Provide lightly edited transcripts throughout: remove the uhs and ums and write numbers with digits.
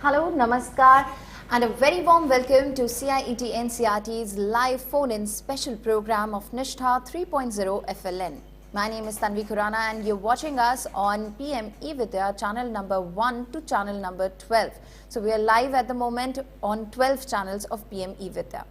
Hello, Namaskar, and a very warm welcome to CIET NCERT's live phone-in special program of Nishtha 3.0 FLN. My name is Tanvi Khurana and you're watching us on PM eVidya channel number 1 to channel number 12. So we are live at the moment on 12 channels of PM eVidya.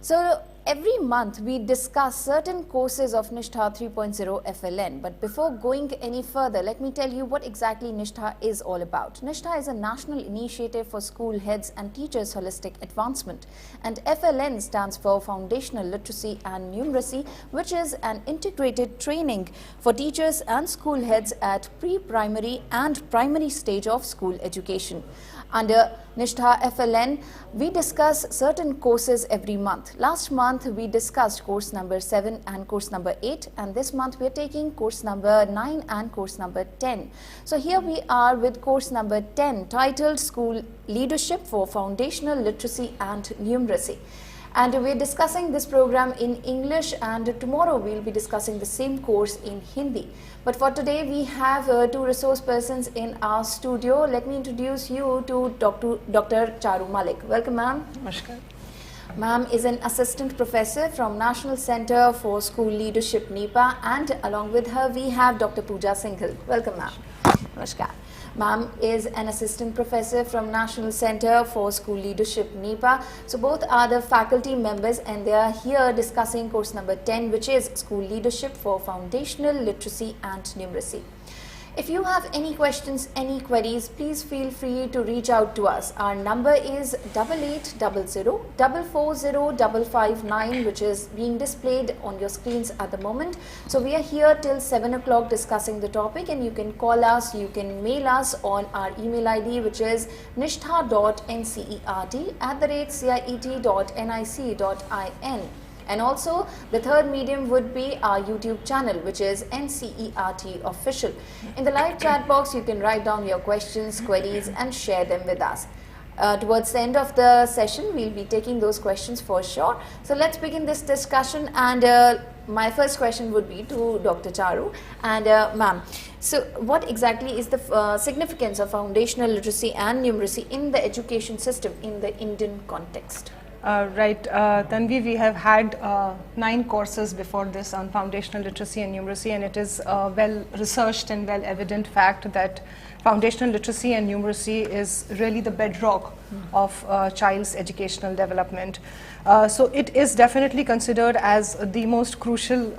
So every month we discuss certain courses of Nishtha 3.0 FLN, but before going any further, let me tell you what exactly Nishtha is all about. Nishtha is a national initiative for school heads and teachers' holistic advancement, and FLN stands for Foundational Literacy and Numeracy, which is an integrated training for teachers and school heads at pre-primary and primary stage of school education. Under Nishtha FLN, we discuss certain courses every month. Last month, we discussed course number 7 and course number 8, and this month we are taking course number 9 and course number 10. So here we are with course number 10, titled School Leadership for Foundational Literacy and Numeracy. And we're discussing this program in English, and tomorrow we'll be discussing the same course in Hindi. But for today, we have two resource persons in our studio. Let me introduce you to Dr. Charu Malik. Welcome, ma'am. Namaskar. Ma'am is an assistant professor from National Center for School Leadership, NIEPA, and along with her, we have Dr. Puja Singhal. Welcome, ma'am. Namaskar. Ma'am is an assistant professor from National Center for School Leadership, NIEPA. So both are the faculty members and they are here discussing course number 10, which is School Leadership for Foundational Literacy and Numeracy. If you have any questions, any queries, please feel free to reach out to us. Our number is 8800-440-559, which is being displayed on your screens at the moment. So we are here till 7 o'clock discussing the topic, and you can call us, you can mail us on our email ID, which is nishtha.ncert@ciet.nic.in. And also the third medium would be our YouTube channel, which is NCERT Official. In the live chat box, you can write down your questions, queries, and share them with us. Towards the end of the session, we'll be taking those questions for sure. So let's begin this discussion, and my first question would be to Dr. Charu. And ma'am, so what exactly is the significance of foundational literacy and numeracy in the education system in the Indian context? Right, Tanvi, we have had 9 courses before this on foundational literacy and numeracy, and it is a well researched and well evident fact that foundational literacy and numeracy is really the bedrock of a child's educational development. So it is definitely considered as the most crucial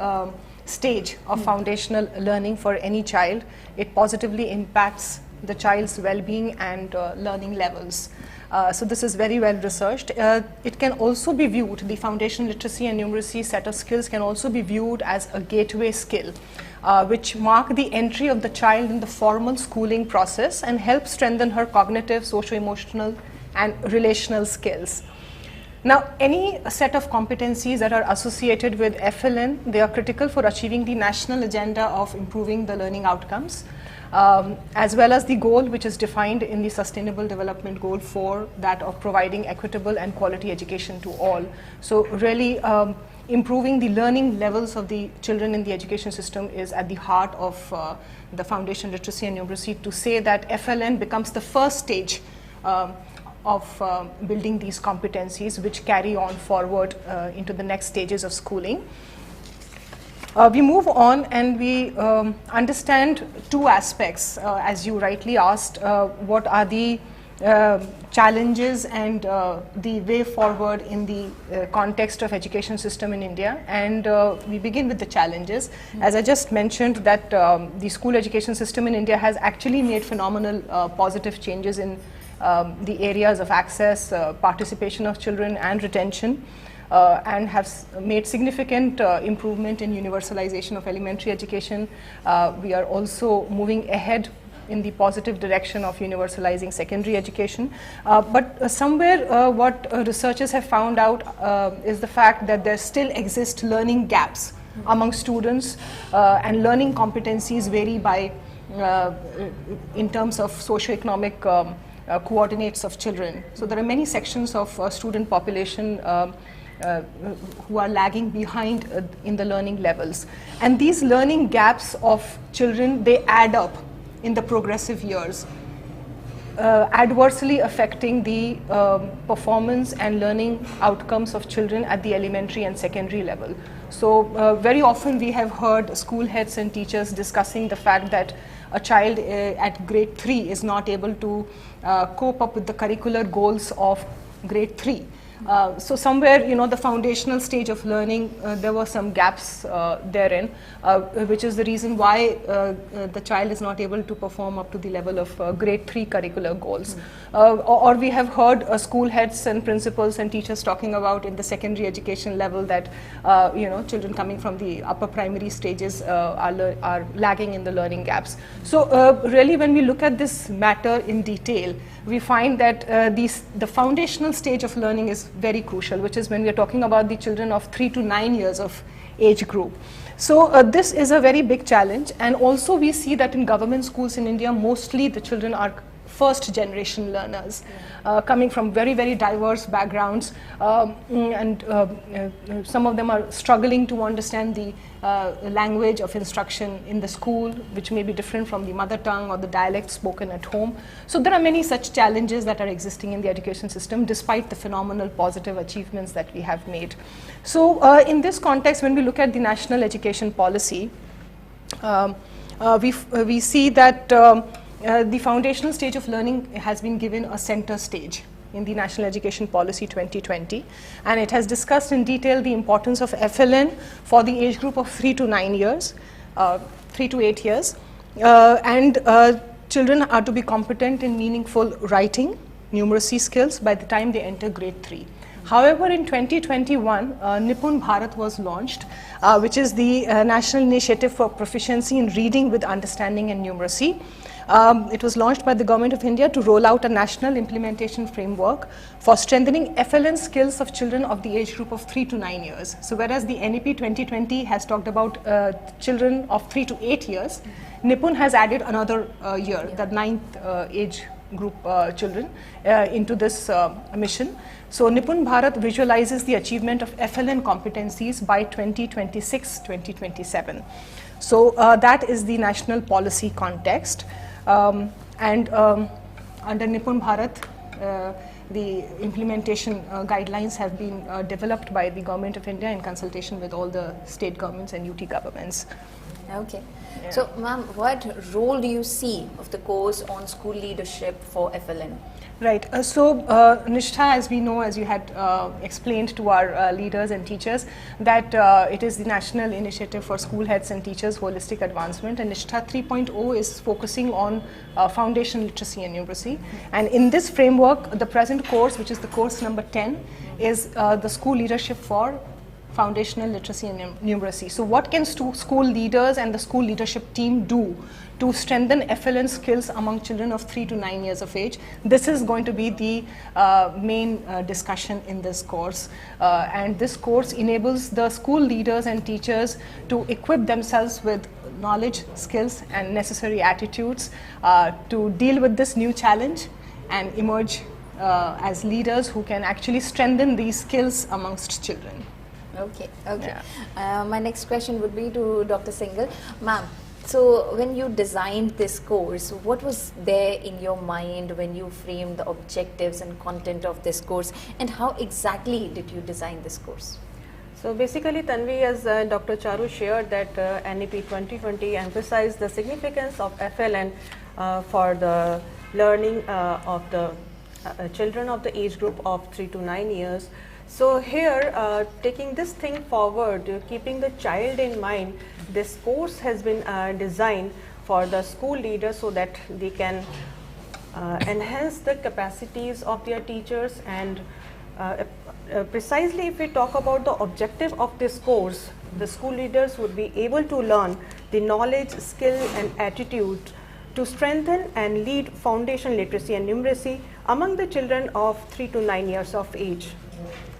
stage of foundational learning for any child. It positively impacts the child's well-being and learning levels. So this is very well researched. It can also be viewed, the foundational literacy and numeracy set of skills can also be viewed as a gateway skill, which mark the entry of the child in the formal schooling process and help strengthen her cognitive, socio-emotional and relational skills. Now, any set of competencies that are associated with FLN, they are critical for achieving the national agenda of improving the learning outcomes. As well as the goal which is defined in the Sustainable Development Goal 4, that of providing equitable and quality education to all. So really improving the learning levels of the children in the education system is at the heart of the foundation literacy and numeracy, to say that FLN becomes the first stage of building these competencies which carry on forward into the next stages of schooling. We move on and we understand 2 aspects, as you rightly asked, what are the challenges and the way forward in the context of education system in India, and we begin with the challenges. As I just mentioned that the school education system in India has actually made phenomenal positive changes in the areas of access, participation of children and retention. And have made significant improvement in universalization of elementary education. We are also moving ahead in the positive direction of universalizing secondary education. But somewhere what researchers have found out is the fact that there still exist learning gaps among students, and learning competencies vary by in terms of socioeconomic coordinates of children. So there are many sections of student population who are lagging behind in the learning levels. And these learning gaps of children, they add up in the progressive years. adversely affecting the performance and learning outcomes of children at the elementary and secondary level. So very often we have heard school heads and teachers discussing the fact that a child at grade 3 is not able to cope up with the curricular goals of grade 3. So somewhere, the foundational stage of learning, there were some gaps therein, which is the reason why the child is not able to perform up to the level of grade 3 curricular goals. Or we have heard school heads and principals and teachers talking about in the secondary education level that, children coming from the upper primary stages are lagging in the learning gaps. So really, when we look at this matter in detail, we find that the foundational stage of learning is very crucial, which is when we are talking about the children of 3 to 9 years of age group. So this is a very big challenge, and also we see that in government schools in India, mostly the children are first generation learners, coming from very, very diverse backgrounds, and some of them are struggling to understand the language of instruction in the school, which may be different from the mother tongue or the dialect spoken at home. So there are many such challenges that are existing in the education system, despite the phenomenal positive achievements that we have made. So in this context, when we look at the national education policy, we see that the foundational stage of learning has been given a center stage in the National Education Policy 2020, and it has discussed in detail the importance of FLN for the age group of 3 to 9 years, 3 to 8 years, and children are to be competent in meaningful writing, numeracy skills by the time they enter grade 3. However, in 2021, Nipun Bharat was launched, which is the National Initiative for Proficiency in Reading with Understanding and Numeracy. It was launched by the Government of India to roll out a national implementation framework for strengthening FLN skills of children of the age group of 3 to 9 years. So whereas the NEP 2020 has talked about children of 3 to 8 years, Nipun has added another year, the 9th age group children, into this mission. So Nipun Bharat visualizes the achievement of FLN competencies by 2026-2027. So that is the national policy context. Under Nipun Bharat, the implementation guidelines have been developed by the Government of India in consultation with all the state governments and UT governments. Okay. Yeah. So, ma'am, what role do you see of the course on school leadership for FLN? Right. So, Nishtha, as we know, as you had explained to our leaders and teachers, that it is the National Initiative for School Heads and Teachers Holistic Advancement, and Nishtha 3.0 is focusing on foundation literacy and numeracy. And in this framework, the present course, which is the course number 10, is the school leadership for foundational literacy and numeracy. So what can school leaders and the school leadership team do to strengthen FLN skills among children of 3 to 9 years of age? This is going to be the main discussion in this course. And this course enables the school leaders and teachers to equip themselves with knowledge, skills, and necessary attitudes to deal with this new challenge and emerge as leaders who can actually strengthen these skills amongst children. Okay, okay. Yeah. My next question would be to Dr. Singhal. Ma'am, so when you designed this course, what was there in your mind when you framed the objectives and content of this course, and how exactly did you design this course? So basically, Tanvi, as Dr. Charu shared, that NEP 2020 emphasized the significance of FLN for the learning of the children of the age group of 3 to 9 years. So here, taking this thing forward, keeping the child in mind, this course has been designed for the school leaders so that they can enhance the capacities of their teachers. And precisely if we talk about the objective of this course, the school leaders would be able to learn the knowledge, skill and attitude to strengthen and lead foundation literacy and numeracy among the children of 3 to 9 years of age.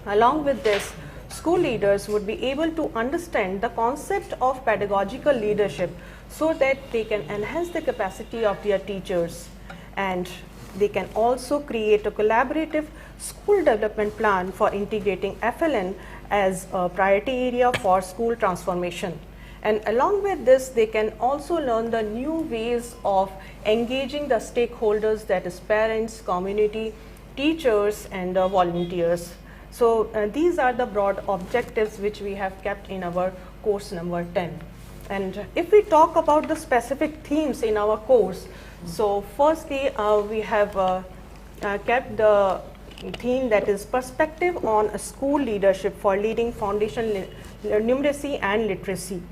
Along with this, school leaders would be able to understand the concept of pedagogical leadership so that they can enhance the capacity of their teachers, and they can also create a collaborative school development plan for integrating FLN as a priority area for school transformation. And along with this, they can also learn the new ways of engaging the stakeholders, that is parents, community, teachers, and volunteers. So these are the broad objectives which we have kept in our course number 10. And if we talk about the specific themes in our course, so firstly we have kept the theme that is perspective on school leadership for leading foundation numeracy and literacy.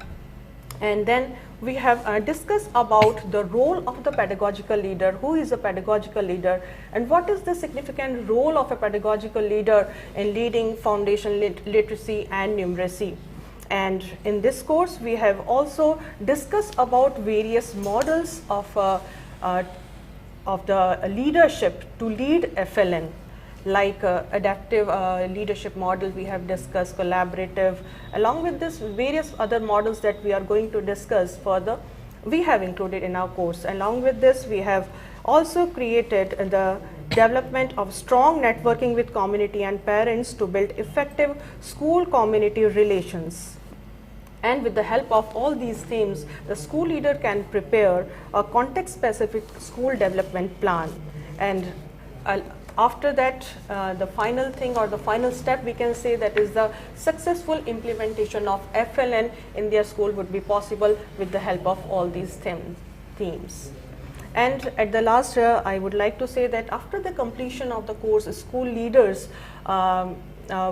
And then we have discussed about the role of the pedagogical leader, who is a pedagogical leader, and what is the significant role of a pedagogical leader in leading foundation literacy and numeracy. And in this course, we have also discussed about various models of the leadership to lead FLN, like adaptive leadership model we have discussed, collaborative. Along with this, various other models that we are going to discuss further, we have included in our course. Along with this, we have also created the development of strong networking with community and parents to build effective school community relations. And with the help of all these themes, the school leader can prepare a context-specific school development plan. And after that, the final thing or the final step we can say that is the successful implementation of FLN in their school would be possible with the help of all these themes. And at the last, I would like to say that after the completion of the course, school leaders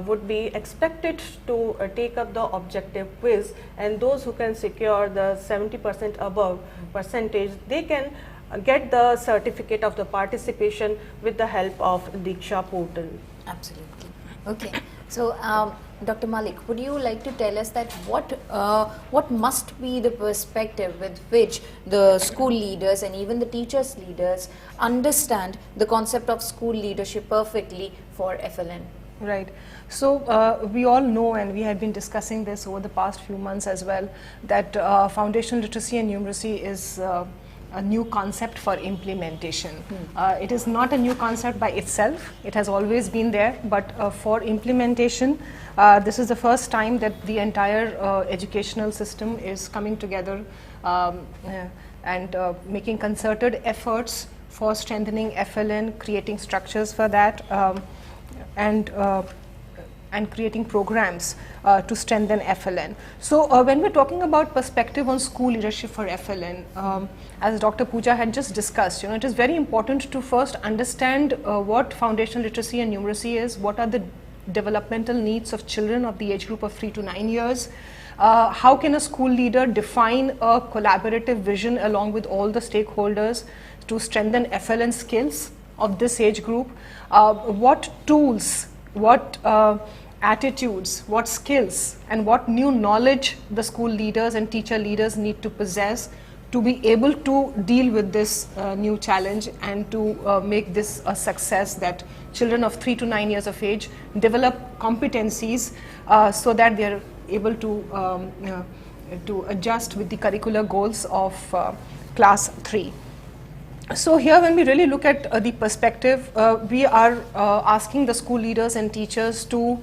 would be expected to take up the objective quiz, and those who can secure the 70% above percentage, they can get the certificate of the participation with the help of Diksha portal. Absolutely. Okay. So, Dr. Malik, would you like to tell us that what must be the perspective with which the school leaders and even the teachers leaders understand the concept of school leadership perfectly for FLN? Right. So we all know, and we have been discussing this over the past few months as well, that foundational literacy and numeracy is a new concept for implementation. It is not a new concept by itself. It has always been there, but for implementation, this is the first time that the entire educational system is coming together and making concerted efforts for strengthening FLN, creating structures for that, and creating programs to strengthen FLN. So when we're talking about perspective on school leadership for FLN, as Dr. Puja had just discussed, it is very important to first understand what foundational literacy and numeracy is, what are the developmental needs of children of the age group of 3 to 9 years, how can a school leader define a collaborative vision along with all the stakeholders to strengthen FLN skills of this age group, what tools, what attitudes, what skills, and what new knowledge the school leaders and teacher leaders need to possess to be able to deal with this new challenge and to make this a success, that children of 3 to 9 years of age develop competencies so that they are able to adjust with the curricular goals of class 3. So here when we really look at the perspective, we are asking the school leaders and teachers to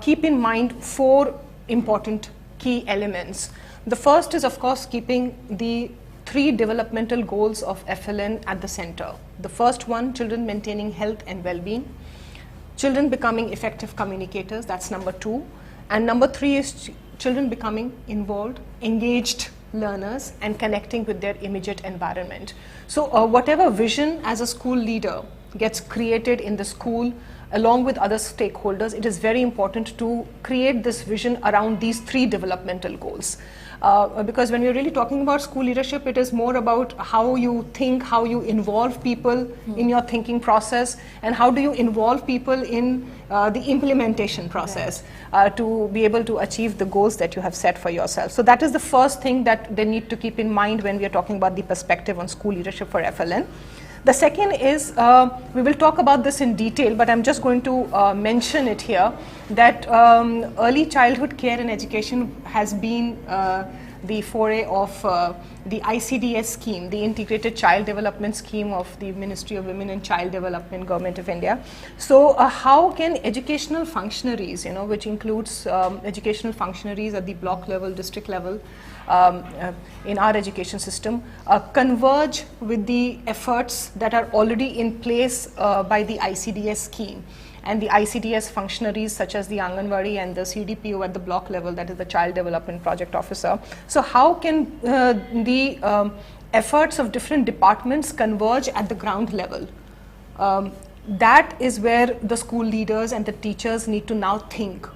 keep in mind 4 important key elements. The first is, of course, keeping the 3 developmental goals of FLN at the center. The first one, children maintaining health and well-being. Children becoming effective communicators, that's number 2. And number 3 is children becoming involved, engaged learners and connecting with their immediate environment. So whatever vision as a school leader gets created in the school along with other stakeholders, it is very important to create this vision around these 3 developmental goals. Because when we're really talking about school leadership, it is more about how you think, how you involve people in your thinking process, and how do you involve people in the implementation process to be able to achieve the goals that you have set for yourself. So that is the first thing that they need to keep in mind when we are talking about the perspective on school leadership for FLN. The second is, we will talk about this in detail, but I'm just going to mention it here, that early childhood care and education has been the foray of the ICDS scheme, the Integrated Child Development Scheme of the Ministry of Women and Child Development, Government of India. So how can educational functionaries, which includes educational functionaries at the block level, district level, in our education system, converge with the efforts that are already in place by the ICDS scheme and the ICDS functionaries such as the Anganwadi and the CDPO at the block level, that is the Child Development Project Officer. So how can the efforts of different departments converge at the ground level? That is where the school leaders and the teachers need to now think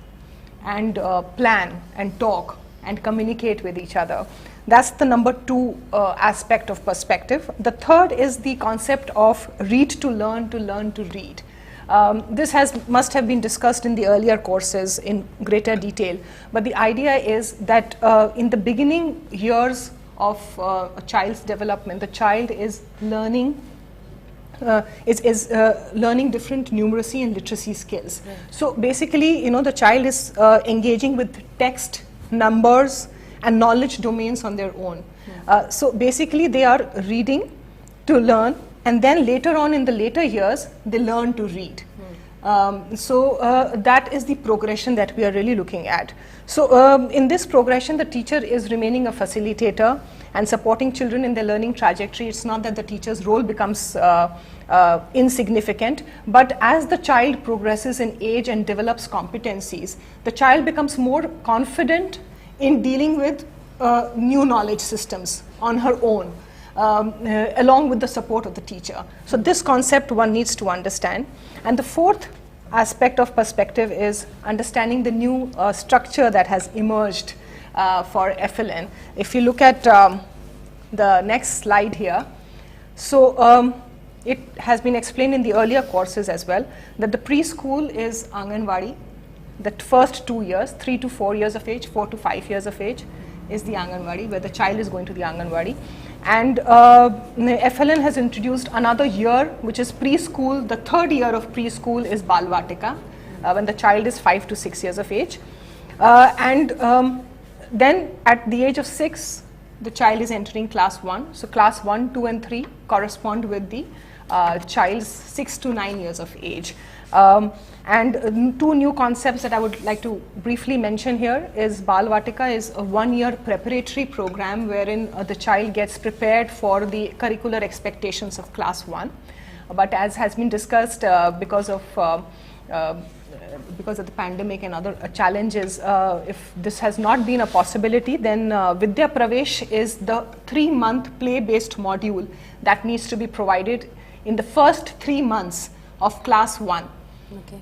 and plan and talk and communicate with each other. That's the number 2 aspect of perspective. The third is the concept of read to learn to read. This must have been discussed in the earlier courses in greater detail, but the idea is that in the beginning years of a child's development, the child is learning learning different numeracy and literacy skills. Right. So basically, the child is engaging with text, numbers, and knowledge domains on their own. So basically, they are reading to learn, and then later on in the later years, they learn to read. So that is the progression that we are really looking at. So in this progression, the teacher is remaining a facilitator and supporting children in their learning trajectory. It's not that the teacher's role becomes insignificant, but as the child progresses in age and develops competencies, the child becomes more confident in dealing with new knowledge systems on her own, along with the support of the teacher. So this concept one needs to understand. And the fourth aspect of perspective is understanding the new structure that has emerged for FLN. If you look at the next slide here, so it has been explained in the earlier courses as well that the preschool is Anganwadi. The first 2 years, 3 to 4 years of age, 4 to 5 years of age is the Anganwadi, where the child is going to the Anganwadi. And FLN has introduced another year, which is preschool. The third year of preschool is Balvatika, when the child is 5 to 6 years of age. Then at the age of 6, the child is entering class 1. So class 1, 2 and 3 correspond with the child's 6 to 9 years of age. And 2 new concepts that I would like to briefly mention here is Balvatika is a 1-year preparatory program wherein the child gets prepared for the curricular expectations of class 1. But as has been discussed, because of the pandemic and other challenges, if this has not been a possibility, then Vidya Pravesh is the 3-month play-based module that needs to be provided in the first 3 months of class 1. Okay.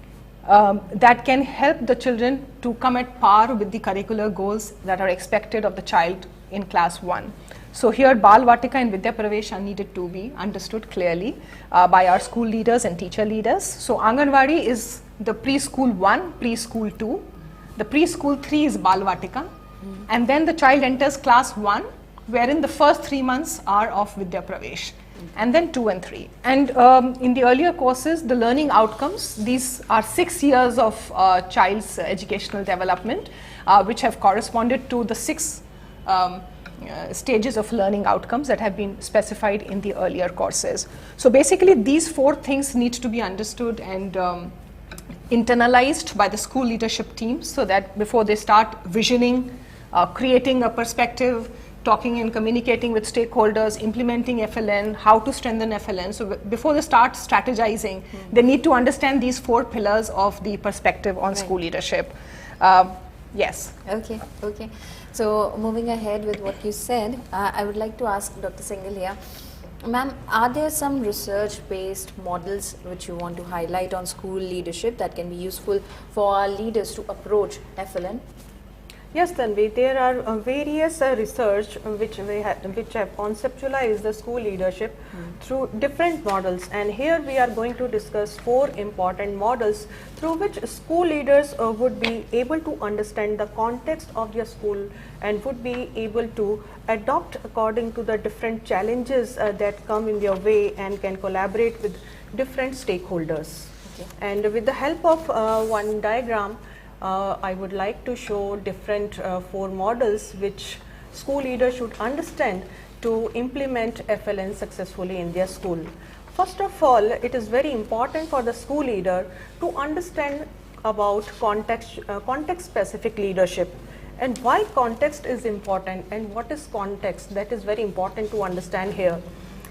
That can help the children to come at par with the curricular goals that are expected of the child in class 1. So here Balvatika and Vidya Pravesh are needed to be understood clearly by our school leaders and teacher leaders. So Anganwadi is the preschool 1, preschool 2, the preschool 3 is Balvatika, and then the child enters class 1, wherein the first 3 months are of Vidya Pravesh, and then 2 and 3. And in the earlier courses, the learning outcomes, these are 6 years of child's educational development, which have corresponded to the 6 stages of learning outcomes that have been specified in the earlier courses. So basically, these 4 things need to be understood and internalized by the school leadership teams, so that before they start visioning, creating a perspective, talking and communicating with stakeholders, implementing FLN, how to strengthen FLN. So before they start strategizing, they need to understand these 4 pillars of the perspective on school leadership. Yes. Okay. So moving ahead with what you said, I would like to ask Dr. Singhal here. Ma'am, are there some research-based models which you want to highlight on school leadership that can be useful for our leaders to approach FLN? Yes, Tanvi, there are various research which have conceptualized the school leadership through different models, and here we are going to discuss 4 important models through which school leaders would be able to understand the context of their school and would be able to adopt according to the different challenges that come in their way and can collaborate with different stakeholders. Okay. And with the help of one diagram, I would like to show different 4 models which school leaders should understand to implement FLN successfully in their school. First of all, it is very important for the school leader to understand about context specific leadership. And why context is important and what is context, that is very important to understand here.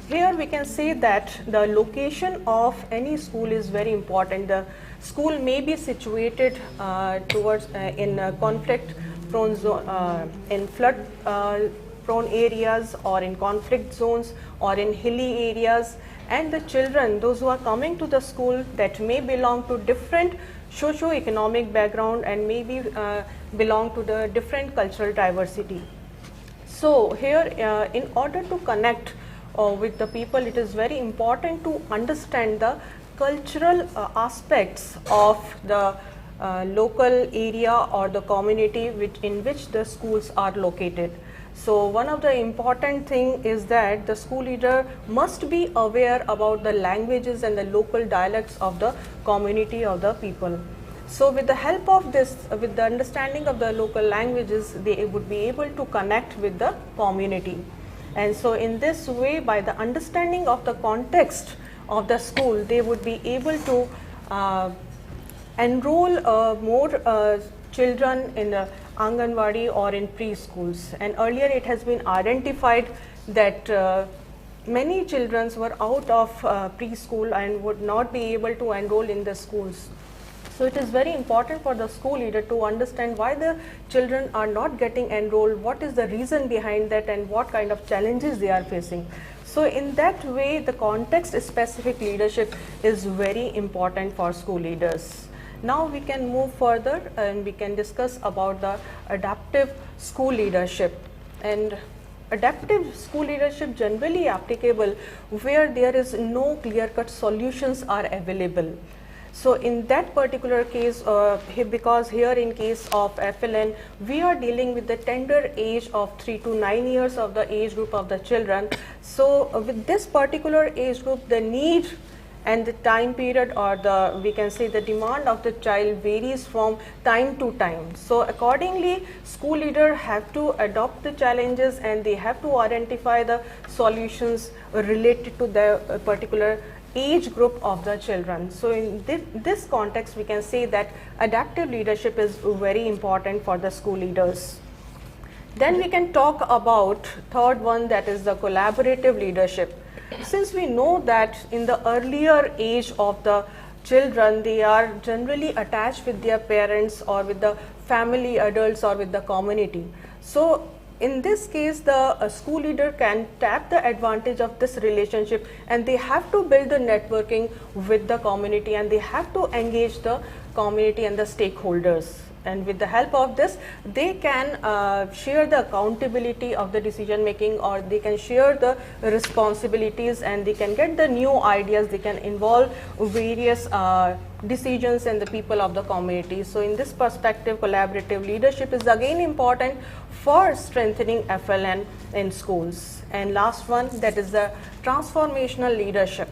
Here we can say that the location of any school is very important. The school may be situated in conflict prone zone, in flood prone areas, or in conflict zones, or in hilly areas, and the children, those who are coming to the school, that may belong to different socio-economic background and maybe belong to the different cultural diversity. So here in order to connect with the people, it is very important to understand the cultural aspects of the local area or the community in which the schools are located. So one of the important thing is that the school leader must be aware about the languages and the local dialects of the community of the people. So with the help of this, with the understanding of the local languages, they would be able to connect with the community. And so in this way, by the understanding of the context of the school, they would be able to enroll more children in the Anganwadi or in preschools. And earlier it has been identified that many children were out of preschool and would not be able to enroll in the schools. So it is very important for the school leader to understand why the children are not getting enrolled, what is the reason behind that, and what kind of challenges they are facing. So in that way, the context specific leadership is very important for school leaders. Now we can move further and we can discuss about the adaptive school leadership. And adaptive school leadership generally applicable where there is no clear-cut solutions are available. So in that particular case, because here in case of FLN, we are dealing with the tender age of 3 to 9 years of the age group of the children. So with this particular age group, the need and the time period, or the we can say the demand of the child varies from time to time. So accordingly, school leaders have to adopt the challenges and they have to identify the solutions related to the particular age group of the children. So in this context, we can say that adaptive leadership is very important for the school leaders. Then we can talk about third one, that is the collaborative leadership. Since we know that in the earlier age of the children, they are generally attached with their parents or with the family adults or with the community. So in this case, the school leader can tap the advantage of this relationship, and they have to build the networking with the community, and they have to engage the community and the stakeholders. And with the help of this, they can share the accountability of the decision making, or they can share the responsibilities, and they can get the new ideas, they can involve various decisions and the people of the community. So in this perspective, collaborative leadership is again important for strengthening FLN in schools. And last one, that is the transformational leadership.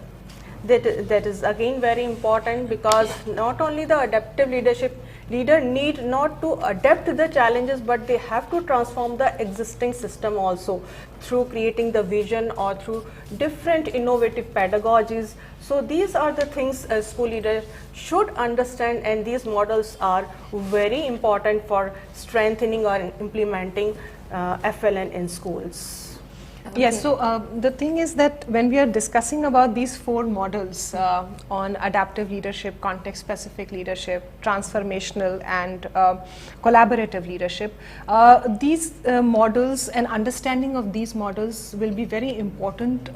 That is again very important, because not only the adaptive leadership leader need not to adapt to the challenges, but they have to transform the existing system also through creating the vision or through different innovative pedagogies. So these are the things a school leader should understand, and these models are very important for strengthening or implementing FLN in schools. Okay. Yes, so the thing is that when we are discussing about these four models on adaptive leadership, context specific leadership, transformational and collaborative leadership, these models and understanding of these models will be very important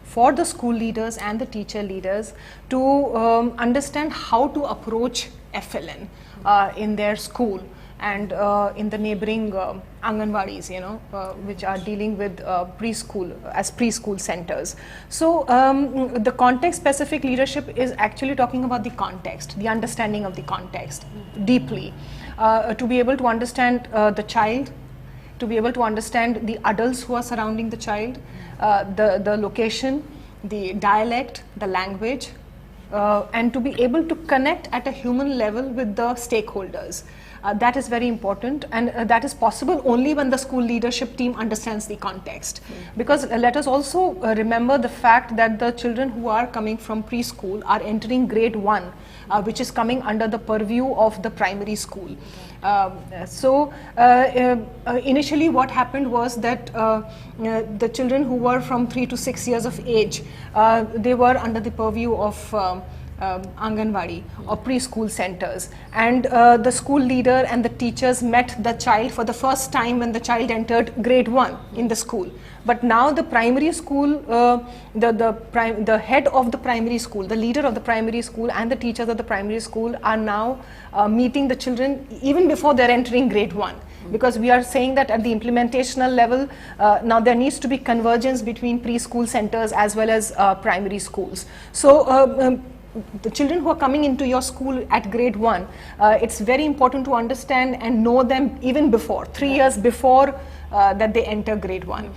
for the school leaders and the teacher leaders to understand how to approach FLN in their school and in the neighboring Anganwadis, which are dealing with preschool as preschool centers. So the context specific leadership is actually talking about the context, the understanding of the context deeply, to be able to understand the child, to be able to understand the adults who are surrounding the child, the location, the dialect, the language, and to be able to connect at a human level with the stakeholders. That is very important, and that is possible only when the school leadership team understands the context. Because let us also remember the fact that the children who are coming from preschool are entering grade 1, which is coming under the purview of the primary school. Initially what happened was that the children who were from 3 to 6 years of age, they were under the purview of Anganwadi or preschool centers, and the school leader and the teachers met the child for the first time when the child entered grade 1 in the school. But now the primary school, the head of the primary school, the leader of the primary school and the teachers of the primary school are now meeting the children even before they're entering grade 1. Because we are saying that at the implementational level, now there needs to be convergence between preschool centers as well as primary schools. So the children who are coming into your school at grade 1, it's very important to understand and know them even before, 3 years before that they enter grade 1,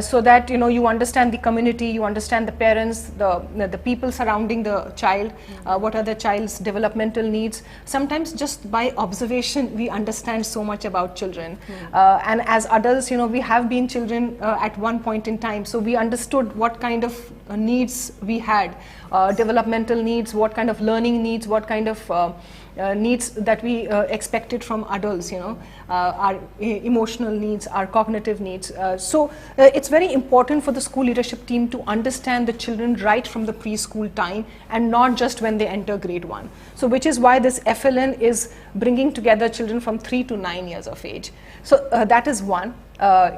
so that you understand the community, you understand the parents, the people surrounding the child, what are the child's developmental needs. Sometimes just by observation we understand so much about children, and as adults we have been children at one point in time, so we understood what kind of needs we had, developmental needs, what kind of learning needs, what kind of needs that we expected from adults, our emotional needs, our cognitive needs. So it's very important for the school leadership team to understand the children right from the preschool time and not just when they enter grade 1. So which is why this FLN is bringing together children from 3 to 9 years of age. So that is one.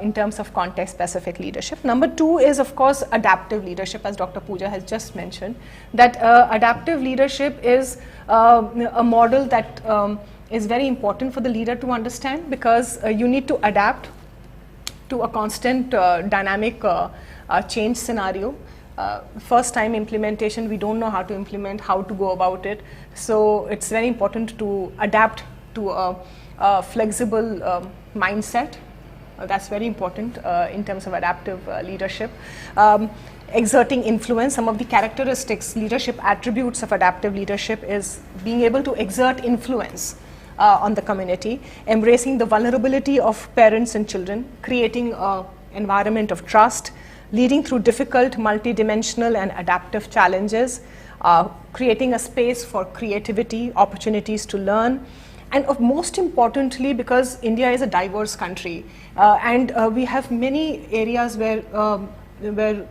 In terms of context-specific leadership. Number 2 is, of course, adaptive leadership, as Dr. Puja has just mentioned. That adaptive leadership is a model that is very important for the leader to understand, because you need to adapt to a constant dynamic change scenario. First time implementation, we don't know how to implement, how to go about it. So it's very important to adapt to a flexible mindset. That's very important in terms of adaptive leadership. Exerting influence, some of the characteristics, leadership attributes of adaptive leadership is being able to exert influence on the community, embracing the vulnerability of parents and children, creating an environment of trust, leading through difficult, multidimensional and adaptive challenges, creating a space for creativity, opportunities to learn, and most importantly, because India is a diverse country, and we have many areas where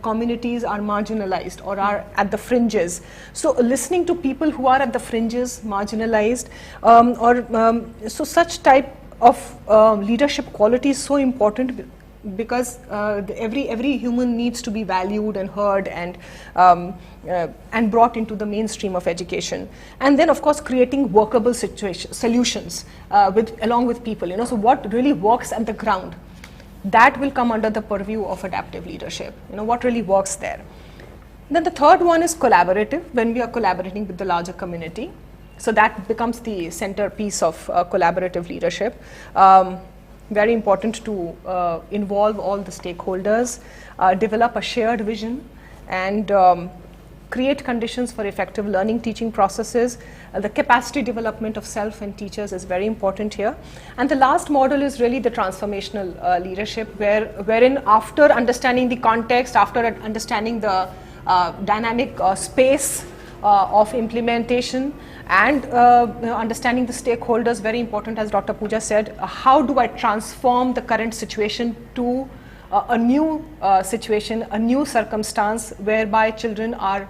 communities are marginalized or are at the fringes. So listening to people who are at the fringes, marginalized, so such type of leadership quality is so important, because every human needs to be valued and heard and brought into the mainstream of education. And then, of course, creating workable solutions along with people. So what really works at the ground, that will come under the purview of adaptive leadership. What really works there. Then the third one is collaborative, when we are collaborating with the larger community. So that becomes the centerpiece of collaborative leadership. Very important to involve all the stakeholders, develop a shared vision, and create conditions for effective learning teaching processes. The capacity development of self and teachers is very important here. And the last model is really the transformational leadership, wherein after understanding the context, after understanding the dynamic space of implementation, and understanding the stakeholders, very important, as Dr. Puja said, how do I transform the current situation to a new situation, a new circumstance whereby children are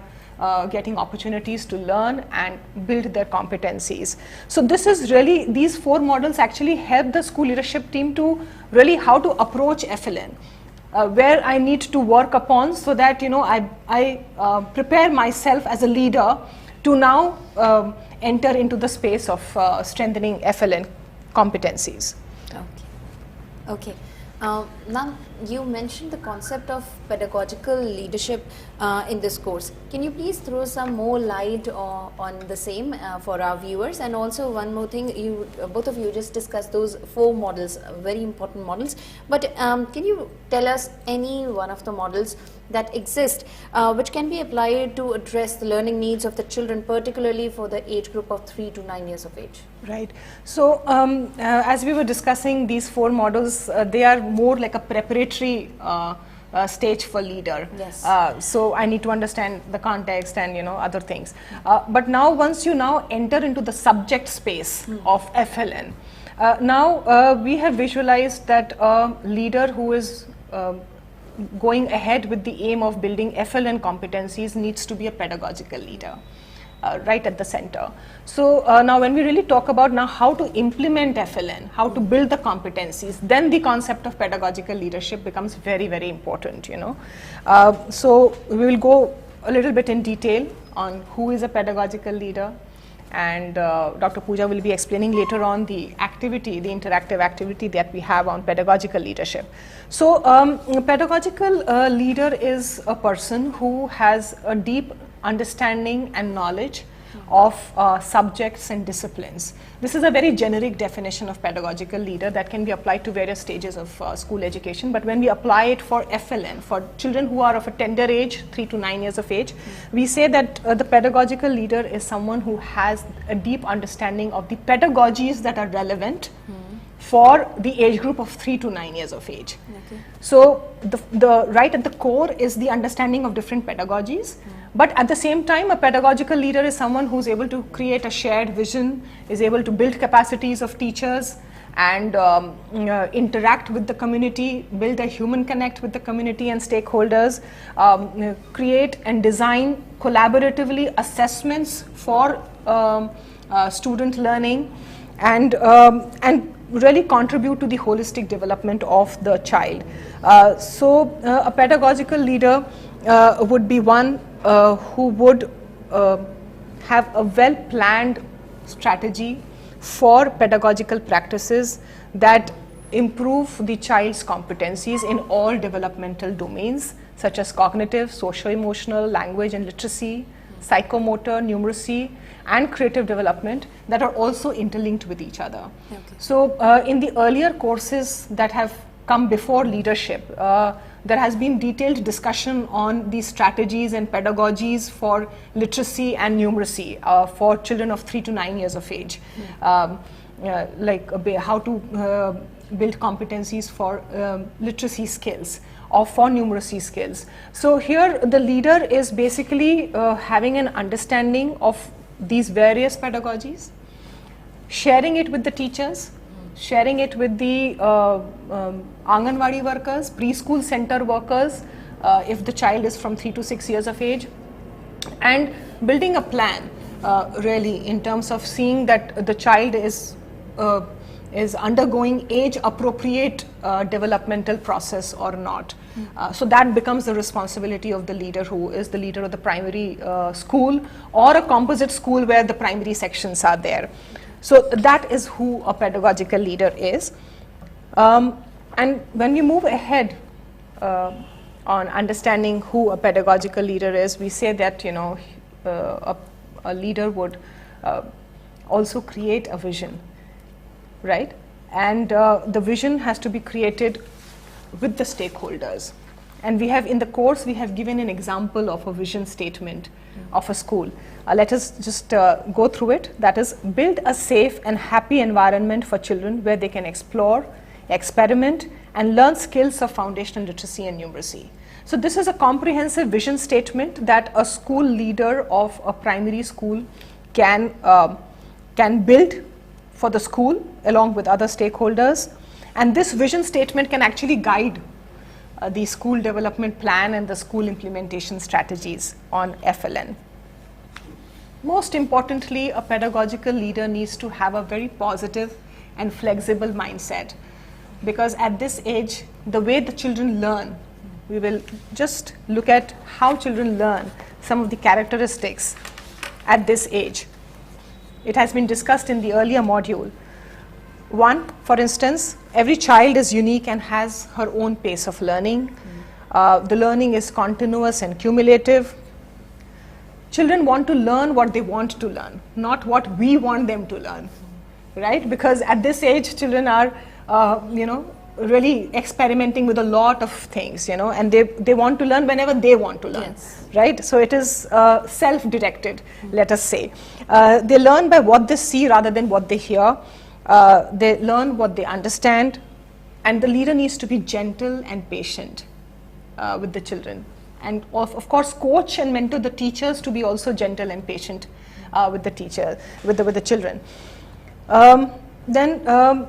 getting opportunities to learn and build their competencies. So this is really, these 4 models actually help the school leadership team to really how to approach FLN. Where I need to work upon, so that I prepare myself as a leader to now enter into the space of strengthening FLN competencies. Okay. Now, you mentioned the concept of pedagogical leadership in this course. Can you please throw some more light on the same for our viewers? And also one more thing, both of you just discussed those 4 models, very important models. But can you tell us any one of the models that exist, which can be applied to address the learning needs of the children, particularly for the age group of 3 to 9 years of age? Right. So, as we were discussing these 4 models, they are more like a preparatory stage for leader. Yes. So I need to understand the context and other things. But now once you now enter into the subject space of FLN, now we have visualized that a leader who is going ahead with the aim of building FLN competencies needs to be a pedagogical leader. Right at the center. So now when we really talk about now how to implement FLN, how to build the competencies, then the concept of pedagogical leadership becomes very, very important, So we will go a little bit in detail on who is a pedagogical leader, and Dr. Puja will be explaining later on the activity, the interactive activity that we have on pedagogical leadership. So a pedagogical leader is a person who has a deep understanding and knowledge of subjects and disciplines. This is a very generic definition of pedagogical leader that can be applied to various stages of school education, but when we apply it for FLN, for children who are of a tender age, 3 to 9 years of age, we say that the pedagogical leader is someone who has a deep understanding of the pedagogies that are relevant for the age group of 3 to 9 years of age. Okay. So the right at the core is the understanding of different pedagogies, but at the same time a pedagogical leader is someone who's able to create a shared vision, is able to build capacities of teachers and interact with the community, build a human connect with the community and stakeholders, create and design collaboratively assessments for student learning, and really contribute to the holistic development of the child. So a pedagogical leader would be one who would have a well-planned strategy for pedagogical practices that improve the child's competencies in all developmental domains such as cognitive, socio-emotional, language and literacy, psychomotor, numeracy, and creative development that are also interlinked with each other. Okay. So in the earlier courses that have come before leadership, there has been detailed discussion on these strategies and pedagogies for literacy and numeracy for children of 3 to 9 years of age, like how to build competencies for literacy skills or for numeracy skills. So here the leader is basically having an understanding of these various pedagogies, sharing it with the teachers, sharing it with the Anganwadi workers, preschool center workers, if the child is from 3 to 6 years of age, and building a plan really in terms of seeing that the child is undergoing age appropriate developmental process or not. So that becomes the responsibility of the leader, who is the leader of the primary school or a composite school where the primary sections are there. So that is who a pedagogical leader is. And when we move ahead on understanding who a pedagogical leader is, we say that a leader would also create a vision, right? And the vision has to be created with the stakeholders. And we have in the course, we have given an example of a vision statement of a school. Let us just go through it. That is, build a safe and happy environment for children where they can explore, experiment, and learn skills of foundational literacy and numeracy. So this is a comprehensive vision statement that a school leader of a primary school can build for the school along with other stakeholders. And this vision statement can actually guide the school development plan and the school implementation strategies on FLN. Most importantly, a pedagogical leader needs to have a very positive and flexible mindset, because at this age, the way the children learn, we will just look at how children learn, some of the characteristics at this age. It has been discussed in the earlier module. One, for instance, every child is unique and has her own pace of learning. The learning is continuous and cumulative. Children want to learn what they want to learn, not what we want them to learn, right? Because at this age, children are, really experimenting with a lot of things, you know, and they want to learn whenever they want to learn, Yes. right? So it is self-directed, let us say. They learn by what they see rather than what they hear. They learn what they understand, and the leader needs to be gentle and patient with the children. And of course, coach and mentor the teachers to be also gentle and patient with the teacher, with the children. Then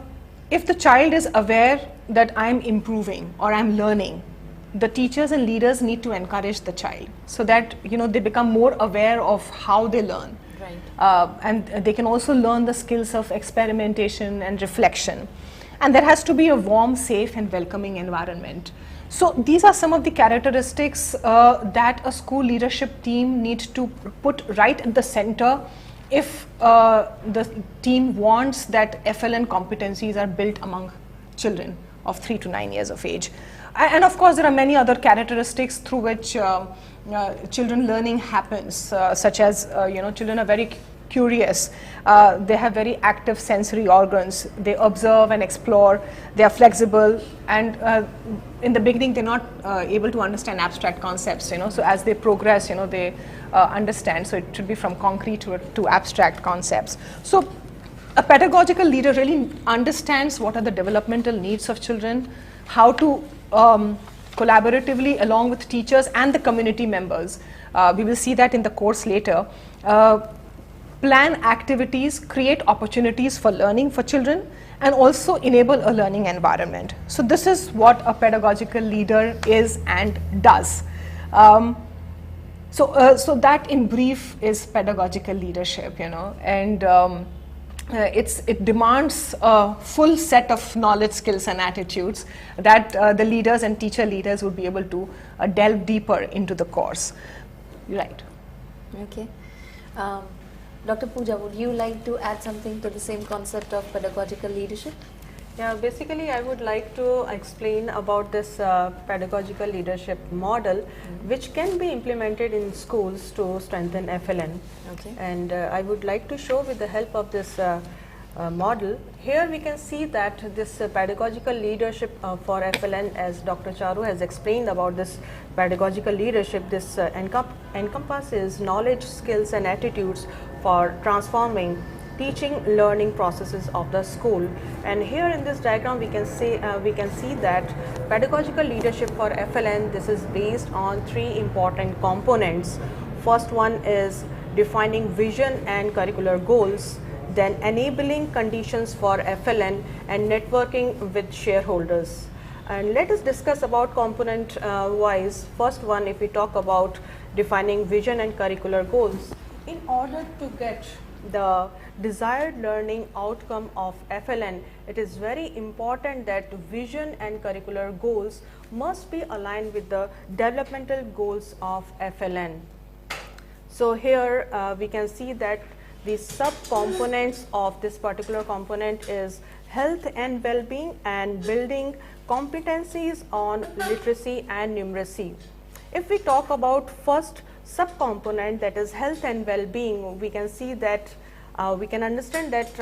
if the child is aware that I'm improving or I'm learning, the teachers and leaders need to encourage the child so that, you know, they become more aware of how they learn. Right. And they can also learn the skills of experimentation and reflection. And there has to be a warm, safe and welcoming environment. So these are some of the characteristics that a school leadership team needs to put right at the center if the team wants that FLN competencies are built among children of 3 to 9 years of age. And of course, there are many other characteristics through which children learning happens, such as, you know, children are very curious, they have very active sensory organs, they observe and explore, they are flexible, and in the beginning they're not able to understand abstract concepts, you know, so as they progress, you know, they understand, so it should be from concrete to abstract concepts. So a pedagogical leader really understands what are the developmental needs of children, how to collaboratively along with teachers and the community members, we will see that in the course later, plan activities, create opportunities for learning for children, and also enable a learning environment. So this is what a pedagogical leader is and does. So that in brief is pedagogical leadership, you know, and it demands a full set of knowledge, skills and attitudes that the leaders and teacher leaders would be able to delve deeper into the course. Right. Okay. Dr. Puja, would you like to add something to the same concept of pedagogical leadership? Yeah, basically I would like to explain about this pedagogical leadership model, which can be implemented in schools to strengthen FLN. Okay. And I would like to show with the help of this model. Here we can see that this pedagogical leadership for FLN, as Dr. Charu has explained about this pedagogical leadership, this encompasses knowledge, skills and attitudes for transforming teaching learning processes of the school. And here in this diagram we can see that pedagogical leadership for FLN, this is based on 3 important components. First one is defining vision and curricular goals, then enabling conditions for FLN, and networking with shareholders. And let us discuss about component wise. First one, if we talk about defining vision and curricular goals, in order to get the desired learning outcome of FLN, it is very important that vision and curricular goals must be aligned with the developmental goals of FLN. So here we can see that the sub-components of this particular component is health and well-being and building competencies on literacy and numeracy. If we talk about first sub-component, that is health and well-being, we can see that we can understand that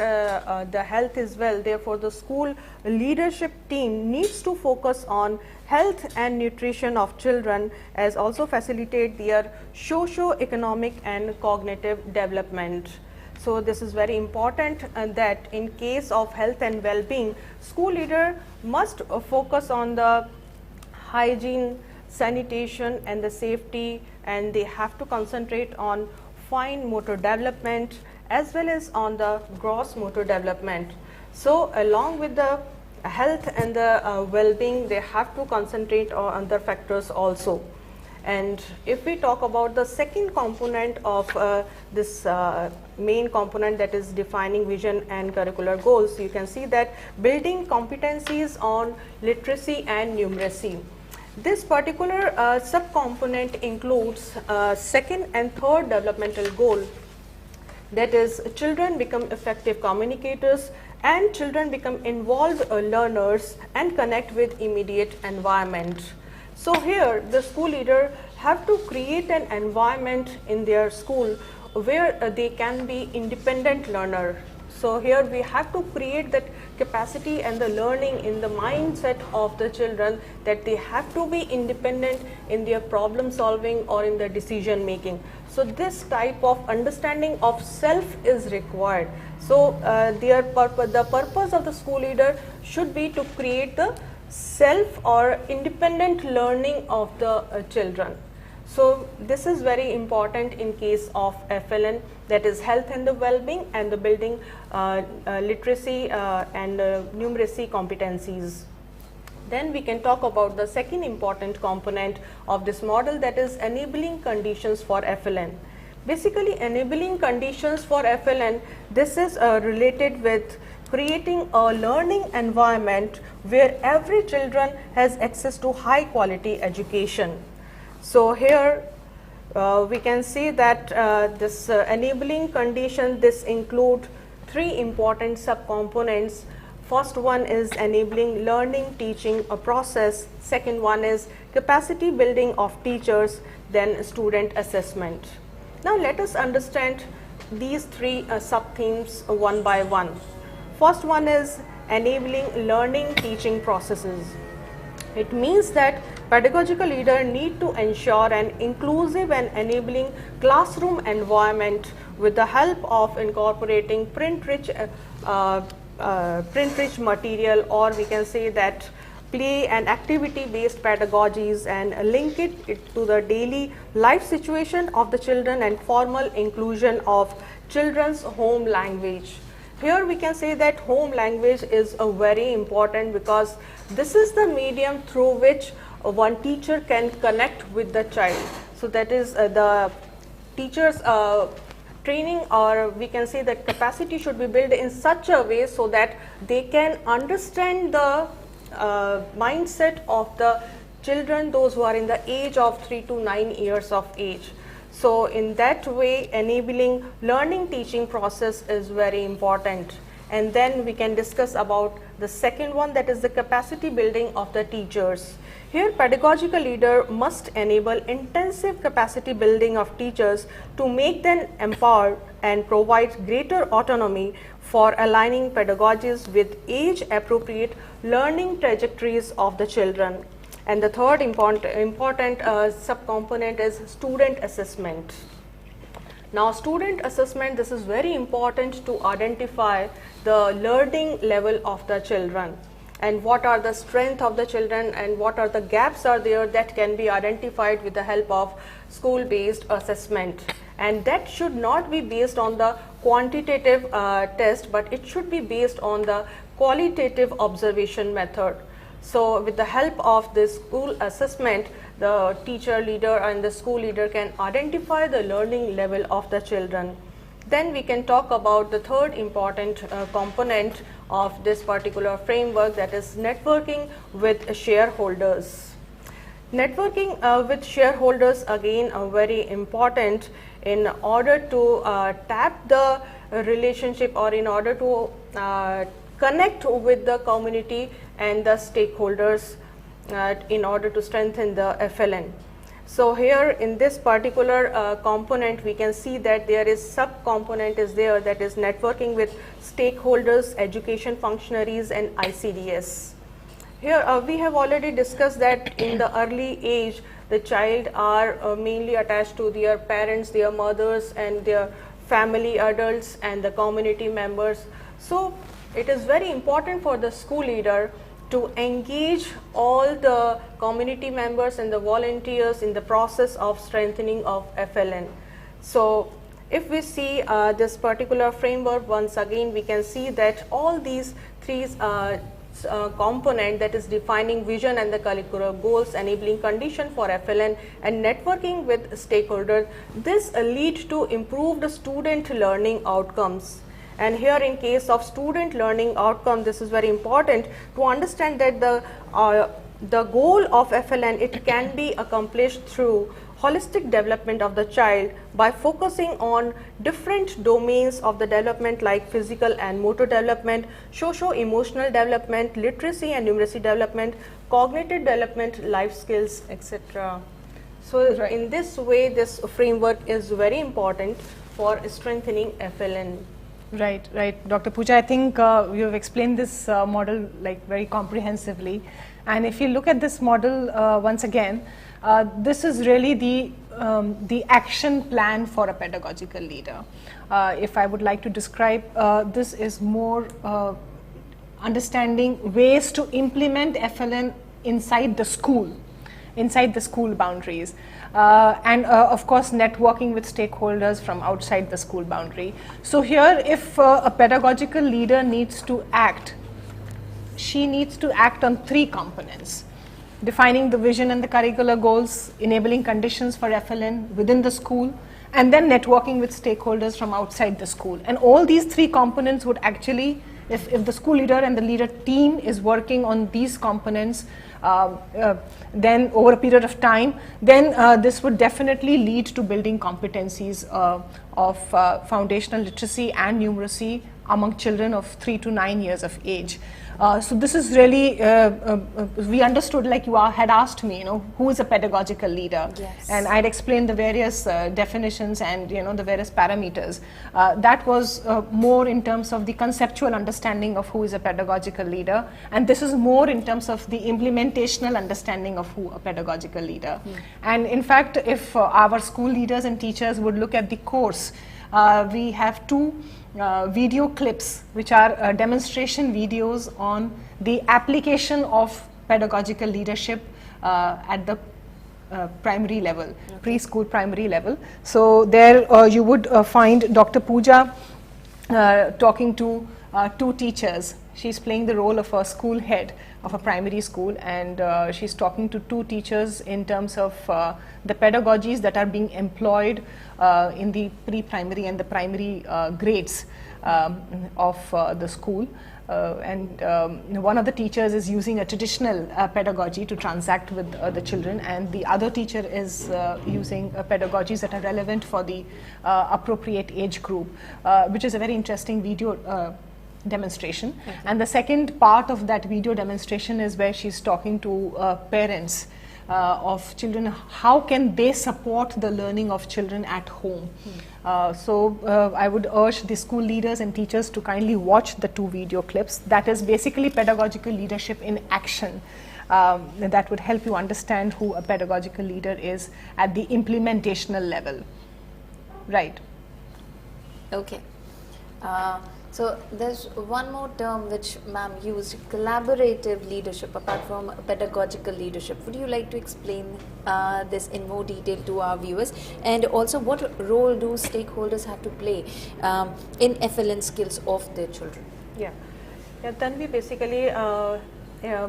the health is well, therefore the school leadership team needs to focus on health and nutrition of children, as also facilitate their socio-economic and cognitive development. So this is very important, that in case of health and well-being, school leader must focus on the hygiene, sanitation and the safety, and they have to concentrate on fine motor development as well as on the gross motor development. So along with the health and the well-being, they have to concentrate on other factors also. And if we talk about the second component of this main component, that is defining vision and curricular goals, you can see that building competencies on literacy and numeracy. This particular sub-component includes second and third developmental goal, that is children become effective communicators and children become involved learners and connect with immediate environment. So here the school leader have to create an environment in their school where they can be independent learner. So here we have to create that capacity and the learning in the mindset of the children, that they have to be independent in their problem solving or in their decision making. So this type of understanding of self is required. So the purpose of the school leader should be to create the self or independent learning of the children. So this is very important in case of FLN, that is health and the well-being, and the building literacy and numeracy competencies. Then we can talk about the second important component of this model, that is enabling conditions for FLN. Basically, enabling conditions for FLN, this is related with creating a learning environment where every children has access to high quality education. So here we can see that this enabling condition, this include three important subcomponents. First one is enabling learning teaching a process, second one is capacity building of teachers, then student assessment. Now let us understand these three sub-themes one by one. First one is enabling learning teaching processes. It means that pedagogical leader need to ensure an inclusive and enabling classroom environment with the help of incorporating print-rich material, or we can say that play and activity-based pedagogies, and link it to the daily life situation of the children and formal inclusion of children's home language. Here we can say that home language is very important, because this is the medium through which one teacher can connect with the child. So that is the teacher's training, or we can say that capacity should be built in such a way so that they can understand the mindset of the children, those who are in the age of 3 to 9 years of age. So in that way, enabling learning teaching process is very important. And then we can discuss about the second one, that is the capacity building of the teachers. Here pedagogical leader must enable intensive capacity building of teachers to make them empowered and provide greater autonomy for aligning pedagogies with age appropriate learning trajectories of the children. And the third important subcomponent is student assessment. Now student assessment, this is very important to identify the learning level of the children, and what are the strength of the children and what are the gaps are there that can be identified with the help of school based assessment. And that should not be based on the quantitative test, but it should be based on the qualitative observation method. So with the help of this school assessment, the teacher leader and the school leader can identify the learning level of the children. Then we can talk about the third important component of this particular framework, that is networking with shareholders. Networking with shareholders, again very important in order to tap the relationship, or in order to connect with the community and the stakeholders in order to strengthen the FLN. So here in this particular component, we can see that there is sub-component is there, that is networking with stakeholders, education functionaries and ICDS. Here we have already discussed that in the early age, the child are mainly attached to their parents, their mothers and their family adults and the community members. So it is very important for the school leader to engage all the community members and the volunteers in the process of strengthening of FLN. So if we see this particular framework, once again we can see that all these three component, that is defining vision and the curricular goals, enabling condition for FLN and networking with stakeholders, this lead to improved student learning outcomes. And here in case of student learning outcome, this is very important to understand that the goal of FLN, it can be accomplished through holistic development of the child by focusing on different domains of the development like physical and motor development, socio-emotional development, literacy and numeracy development, cognitive development, life skills, etc. So Right. in this way, this framework is very important for strengthening FLN. Right, right. Dr. Puja, I think you have explained this model like very comprehensively. And if you look at this model once again, this is really the action plan for a pedagogical leader. If I would like to describe, this is more understanding ways to implement FLN inside the school boundaries. And of course networking with stakeholders from outside the school boundary. So here if a pedagogical leader needs to act, she needs to act on 3 components: defining the vision and the curricular goals, enabling conditions for FLN within the school, and then networking with stakeholders from outside the school. And all these 3 components would actually, if the school leader and the leader team is working on these components, then over a period of time, then this would definitely lead to building competencies of foundational literacy and numeracy among children of 3 to 9 years of age. So this is really, we understood, like you had asked me, who is a pedagogical leader? Yes. And I'd explained the various definitions and the various parameters. That was more in terms of the conceptual understanding of who is a pedagogical leader, and this is more in terms of the implementational understanding of who a pedagogical leader. And in fact, if our school leaders and teachers would look at the course, we have 2 video clips which are demonstration videos on the application of pedagogical leadership at the primary level, preschool primary level. So there you would find Dr. Puja talking to 2 teachers. She's playing the role of a school head of a primary school, and she's talking to 2 teachers in terms of the pedagogies that are being employed in the pre-primary and the primary grades of the school. One of the teachers is using a traditional pedagogy to transact with the children, and the other teacher is using pedagogies that are relevant for the appropriate age group, which is a very interesting video demonstration. And the second part of that video demonstration is where she's talking to parents of children. How can they support the learning of children at home? So I would urge the school leaders and teachers to kindly watch the 2 video clips. That is basically pedagogical leadership in action. That would help you understand who a pedagogical leader is at the implementational level. Right. Okay. So there's one more term which ma'am used, collaborative leadership, apart from pedagogical leadership. Would you like to explain this in more detail to our viewers? And also, what role do stakeholders have to play in FLN skills of their children? Yeah, then we basically,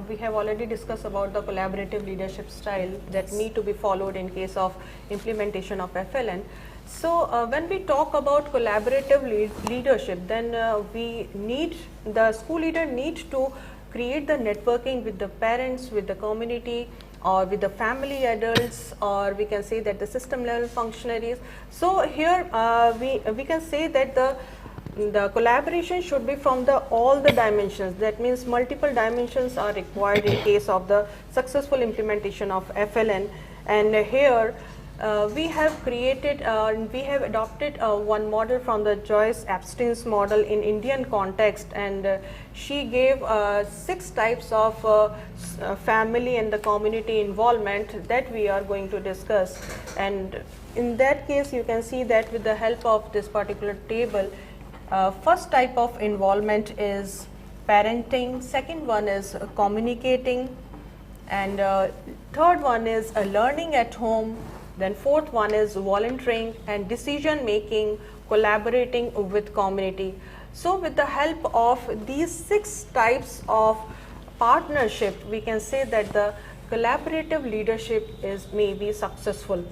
we have already discussed about the collaborative leadership style that need to be followed in case of implementation of FLN. So when we talk about collaborative leadership, then the school leader needs to create the networking with the parents, with the community, or with the family adults, or we can say that the system level functionaries. So here we can say that the collaboration should be from all the dimensions. That means multiple dimensions are required in case of the successful implementation of FLN. And here we have created, we have adopted one model from the Joyce Epstein's model in Indian context, and she gave 6 types of family and the community involvement that we are going to discuss. And in that case, you can see that with the help of this particular table, first type of involvement is parenting, second one is communicating, and third one is learning at home. Then fourth one is volunteering and decision making, collaborating with community. So with the help of these 6 types of partnership, we can say that the collaborative leadership may be successful.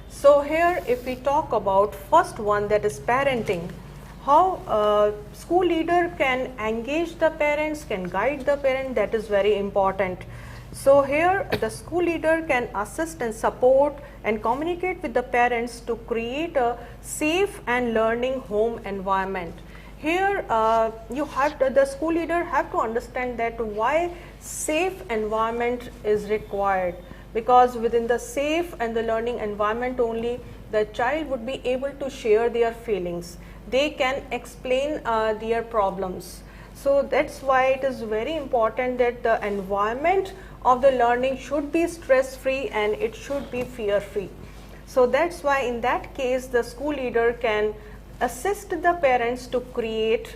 So here if we talk about first one, that is parenting, how a school leader can engage the parents, can guide the parent, that is very important. So here the school leader can assist and support and communicate with the parents to create a safe and learning home environment. Here the school leader have to understand that why safe environment is required, because within the safe and the learning environment only the child would be able to share their feelings. they can explain their problems. So that's why it is very important that the environment of the learning should be stress free and it should be fear free. So that's why in that case the school leader can assist the parents to create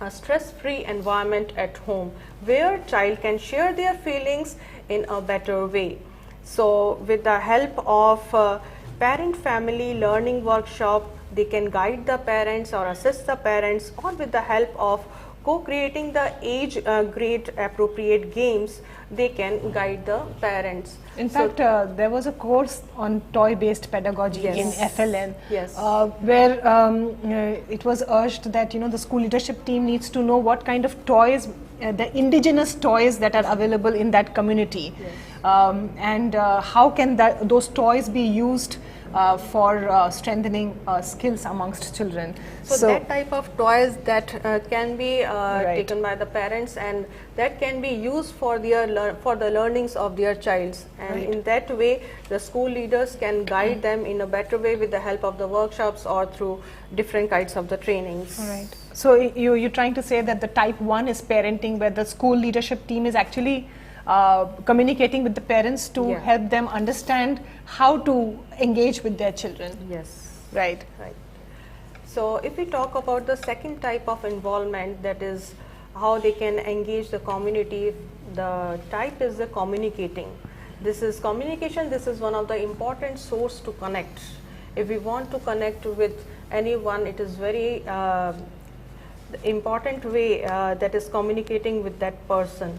a stress-free environment at home where child can share their feelings in a better way. So with the help of parent-family learning workshop, they can guide the parents or assist the parents, or with the help of co-creating the age grade appropriate games, they can guide the parents. In fact, there was a course on toy-based pedagogy in FLN, where it was urged that the school leadership team needs to know what kind of toys, the indigenous toys that are available in that community, and how can those toys be used for strengthening skills amongst children. So that type of toys that can be taken by the parents, and that can be used for their for the learnings of their childs, and in that way the school leaders can guide them in a better way with the help of the workshops or through different kinds of the trainings. Right. So you're trying to say that the type 1 is parenting, where the school leadership team is actually communicating with the parents to help them understand how to engage with their children. Yes. Right. Right. So if we talk about the second type of involvement, that is how they can engage the community, the type is the communicating. This is communication. This is one of the important source to connect. If we want to connect with anyone, it is very important way that is communicating with that person.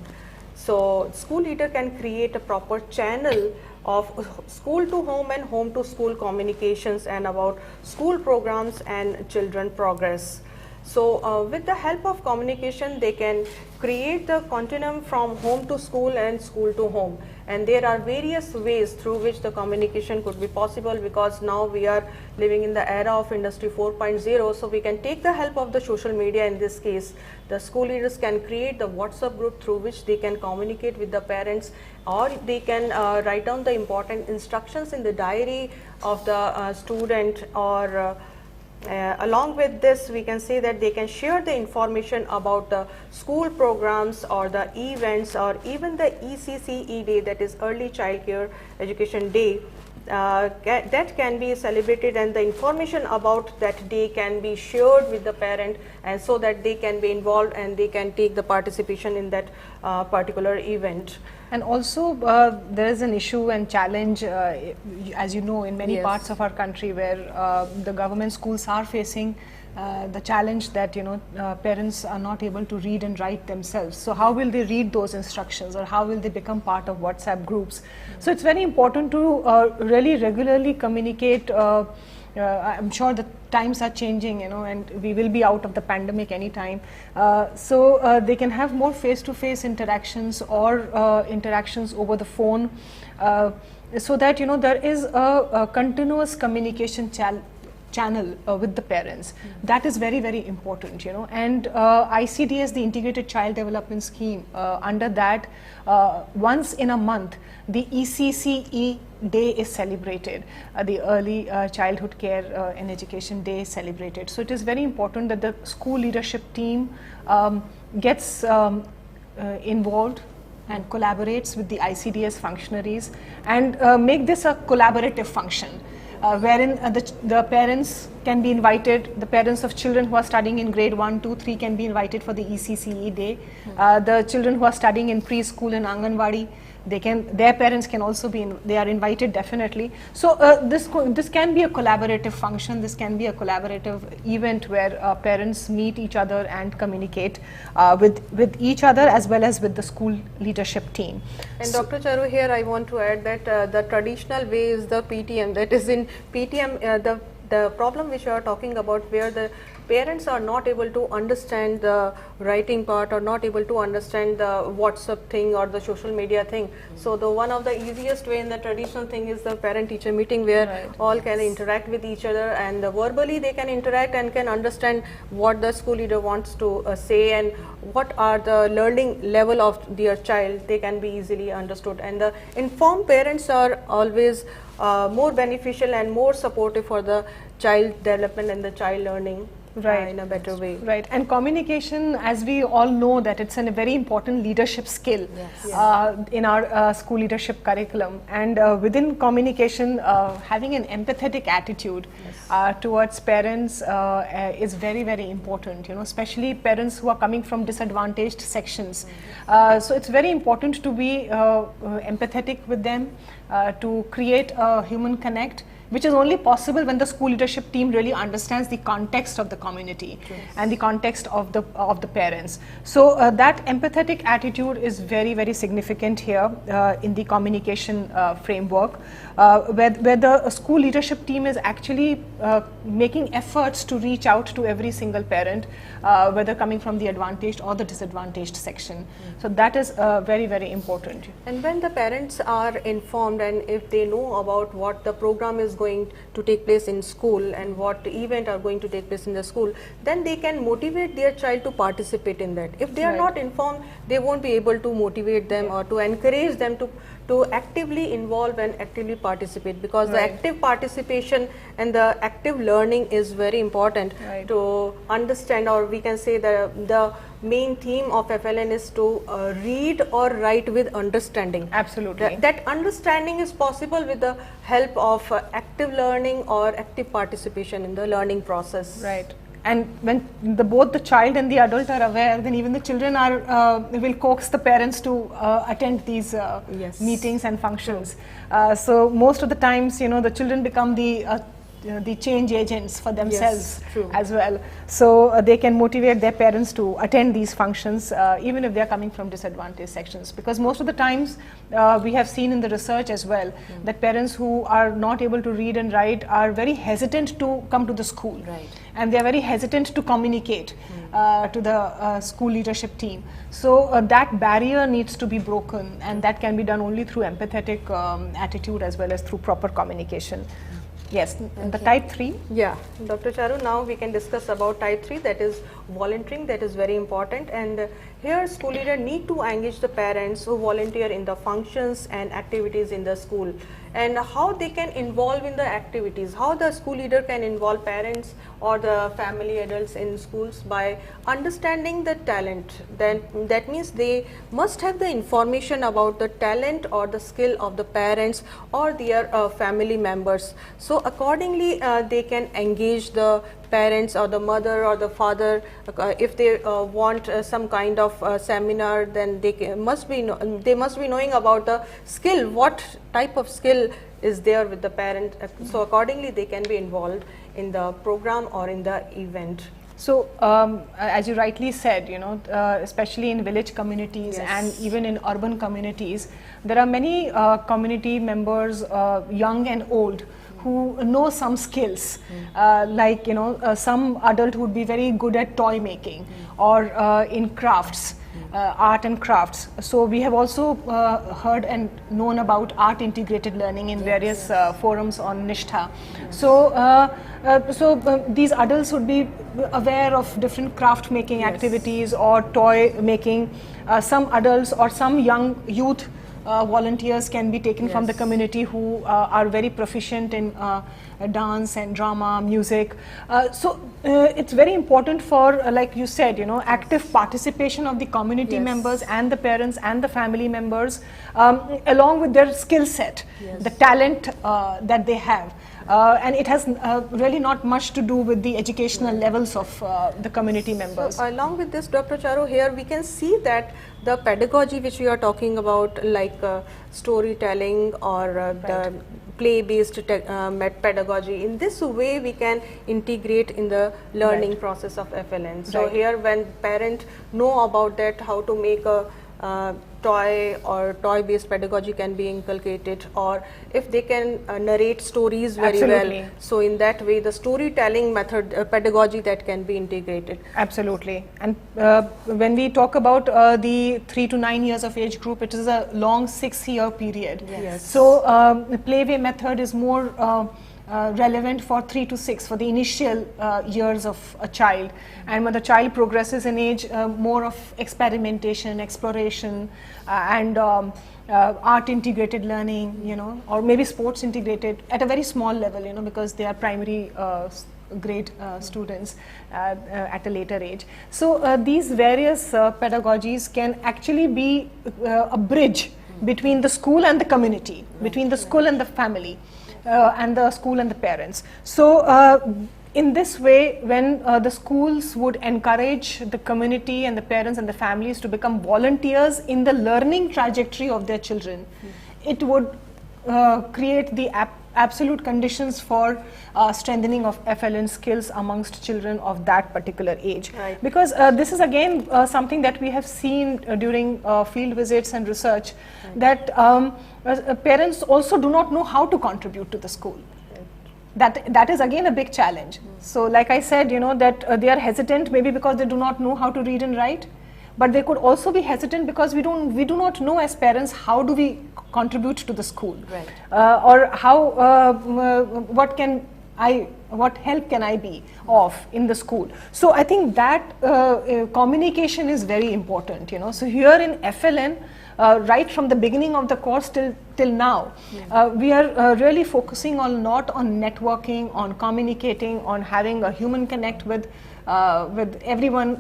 So school leader can create a proper channel of school to home and home to school communications and about school programs and children progress. So with the help of communication, they can create the continuum from home to school and school to home. And there are various ways through which the communication could be possible, because now we are living in the era of Industry 4.0. So we can take the help of the social media. In this case, the school leaders can create the WhatsApp group through which they can communicate with the parents, or they can write down the important instructions in the diary of the student, or along with this, we can say that they can share the information about the school programs or the events, or even the ECCE day, that is Early Child Care Education Day, that can be celebrated, and the information about that day can be shared with the parent, and so that they can be involved and they can take the participation in that particular event. And also there is an issue and challenge, as you know, in many parts of our country, where the government schools are facing the challenge that parents are not able to read and write themselves. So how will they read those instructions, or how will they become part of WhatsApp groups? So it's very important to really regularly communicate. I'm sure the times are changing, and we will be out of the pandemic anytime. So they can have more face-to-face interactions, or interactions over the phone, so that there is a continuous communication channel with the parents. That is very, very important, and ICDS, the Integrated Child Development Scheme, under that once in a month the ECCE day is celebrated, the Early Childhood Care and Education Day is celebrated. So it is very important that the school leadership team gets involved and collaborates with the ICDS functionaries, and make this a collaborative function, wherein the parents can be invited. The parents of children who are studying in grade 1, 2, 3 can be invited for the ECCE day. The children who are studying in preschool and Anganwadi, their parents can also be they are invited, definitely. So this can be a collaborative function. This can be a collaborative event where parents meet each other and communicate with each other, as well as with the school leadership team. And Dr. Charu, here I want to add that the traditional way is the PTM. That is, in PTM, the problem which you are talking about, where the parents are not able to understand the writing part, or not able to understand the WhatsApp thing or the social media thing. So the one of the easiest way in the traditional thing is the parent-teacher meeting, where all can interact with each other, and verbally they can interact and can understand what the school leader wants to say, and what are the learning level of their child. They can be easily understood, and the informed parents are always more beneficial and more supportive for the child development and the child learning. in a better way. Right, and communication, as we all know, that it's a very important leadership skill in our school leadership curriculum. And within communication, having an empathetic attitude towards parents is very, very important. Especially parents who are coming from disadvantaged sections. So it's very important to be empathetic with them, to create a human connect, which is only possible when the school leadership team really understands the context of the community and the context of the parents. So that empathetic attitude is very, very significant here in the communication framework, where the school leadership team is actually making efforts to reach out to every single parent, whether coming from the advantaged or the disadvantaged section. So that is very, very important. And when the parents are informed, and if they know about what the program is going to take place in school and what event are going to take place in the school, then they can motivate their child to participate in that. If they are not informed, they won't be able to motivate them or to encourage them to actively involve and actively participate, because the active participation and the active learning is very important to understand, or we can say the main theme of FLN is to read or write with understanding. Absolutely. That understanding is possible with the help of active learning or active participation in the learning process. Right. And when both the child and the adult are aware, then even the children will coax the parents to attend these meetings and functions. So most of the times, the children become the change agents for themselves as well. So they can motivate their parents to attend these functions, even if they are coming from disadvantaged sections. Because most of the times we have seen in the research as well that parents who are not able to read and write are very hesitant to come to the school. And they are very hesitant to communicate to the school leadership team. So that barrier needs to be broken, and that can be done only through empathetic attitude as well as through proper communication. Yes, the type 3. Yeah, Dr. Charu, now we can discuss about type 3, that is volunteering. That is very important, and here school leader need to engage the parents who volunteer in the functions and activities in the school, and how they can involve in the activities, how the school leader can involve parents or the family adults in schools by understanding the talent. Then that means they must have the information about the talent or the skill of the parents or their family members. So accordingly they can engage the parents or the mother or the father. If they want some kind of seminar, then they must be knowing about the skill, what type of skill is there with the parent. So accordingly they can be involved in the program or in the event. So as you rightly said, especially in village communities and even in urban communities, there are many community members, young and old, who know some skills, like some adult would be very good at toy making or in crafts, art and crafts. So we have also heard and known about art integrated learning in various forums on Nishtha. So these adults would be aware of different craft making activities or toy making. Some adults or some young youth volunteers can be taken from the community who are very proficient in dance and drama, music. So it's very important for, like you said, active participation of the community members and the parents and the family members, along with their skill set, the talent that they have. And it has really not much to do with the educational levels of the community members. So, along with this, Dr. Charu, here we can see that the pedagogy which we are talking about, like storytelling or the play-based pedagogy, in this way we can integrate in the learning process of FLN. So here when parents know about that, how to make a toy or toy-based pedagogy can be inculcated, or if they can narrate stories very well. So in that way, the storytelling method, pedagogy, that can be integrated. Absolutely. And when we talk about the 3 to 9 years of age group, it is a long 6-year period. So the playway method is more relevant for 3 to 6, for the initial years of a child. And when the child progresses in age, more of experimentation, exploration, and art integrated learning, or maybe sports integrated at a very small level, because they are primary grade students at a later age. So these various pedagogies can actually be a bridge between the school and the community, between the school and the family, and the school and the parents. So in this way, when the schools would encourage the community and the parents and the families to become volunteers in the learning trajectory of their children, it would create the absolute conditions for strengthening of FLN skills amongst children of that particular age. Right. Because this is again something that we have seen during field visits and research, that parents also do not know how to contribute to the school. That is again a big challenge. So like I said, you know, that they are hesitant maybe because they do not know how to read and write, but they could also be hesitant because we do not know as parents how do we contribute to the school, right. Or how what help can I be of in the school. So I think that communication is very important, you know. So here in FLN, right from the beginning of the course till now, we are really focusing on not on networking, on communicating, on having a human connect with everyone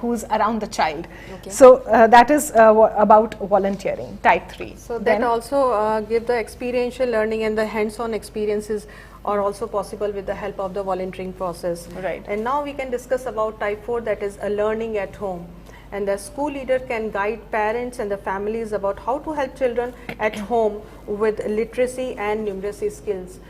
who's around the child. Okay. So that is about volunteering, type 3. So that Then also give the experiential learning and the hands-on experiences are also possible with the help of the volunteering process. Right. And now we can discuss about type 4, that is a learning at home. And the school leader can guide parents and the families about how to help children at home with literacy and numeracy skills.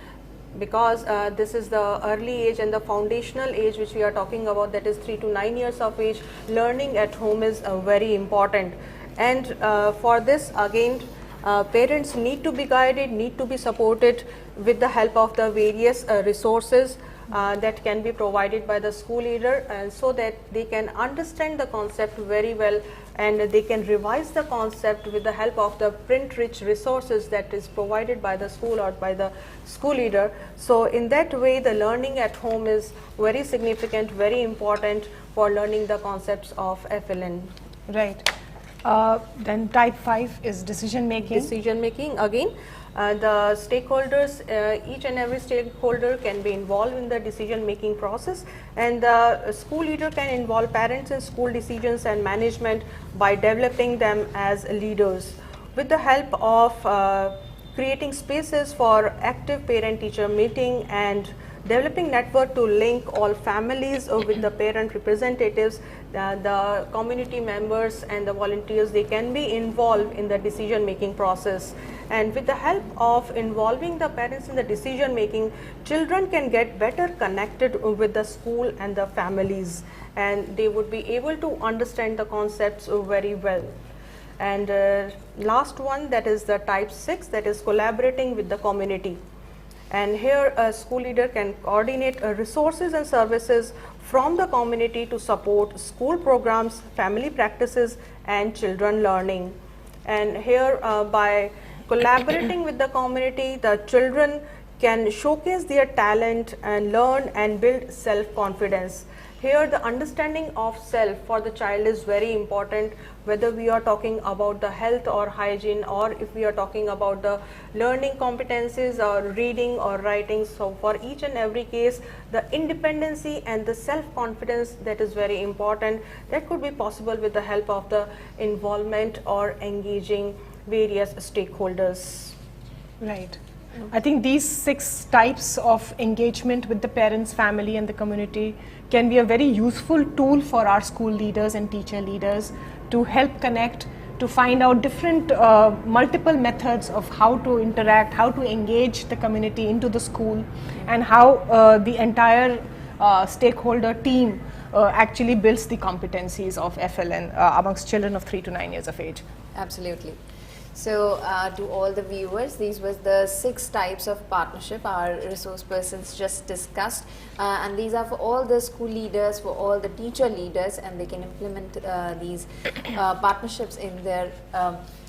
Because this is the early age and the foundational age which we are talking about, that is 3 to 9 years of age, learning at home is very important. And for this again, parents need to be guided, need to be supported with the help of the various resources that can be provided by the school leader, and so that they can understand the concept very well and they can revise the concept with the help of the print-rich resources that is provided by the school or by the school leader. So in that way, the learning at home is very significant, very important for learning the concepts of FLN. right. Then type 5 is decision making. Decision making, again, the stakeholders, each and every stakeholder can be involved in the decision making process, and the school leader can involve parents in school decisions and management by developing them as leaders with the help of creating spaces for active parent-teacher meeting and developing network to link all families with the parent representatives. The community members and the volunteers, they can be involved in the decision making process, and with the help of involving the parents in the decision making, children can get better connected with the school and the families, and they would be able to understand the concepts very well. And last one, that is the type 6, that is collaborating with the community. And here a school leader can coordinate resources and services from the community to support school programs, family practices and children learning. And here by collaborating with the community, the children can showcase their talent and learn and build self-confidence. Here the understanding of self for the child is very important, whether we are talking about the health or hygiene, or if we are talking about the learning competencies or reading or writing. So for each and every case, the independency and the self-confidence, that is very important. That could be possible with the help of the involvement or engaging various stakeholders. Right. I think these 6 types of engagement with the parents, family and the community can be a very useful tool for our school leaders and teacher leaders to help connect, to find out different multiple methods of how to interact, how to engage the community into the school, and how the entire stakeholder team actually builds the competencies of FLN amongst children of 3 to 9 years of age. Absolutely. So to all the viewers, these were the 6 types of partnership our resource persons just discussed, and these are for all the school leaders, for all the teacher leaders, and they can implement these partnerships in their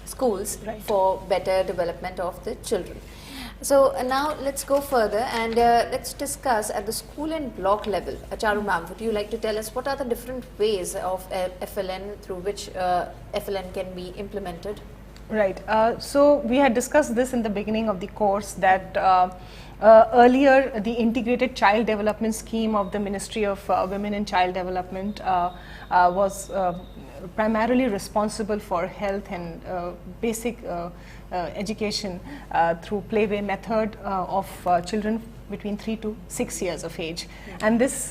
schools for better development of the children. So now let's go further and let's discuss at the school and block level. Charu ma'am, would you like to tell us what are the different ways of FLN through which FLN can be implemented? Right. So we had discussed this in the beginning of the course that earlier the integrated child development scheme of the Ministry of Women and Child Development was primarily responsible for health and basic education through playway method of children between 3 to 6 years of age. And this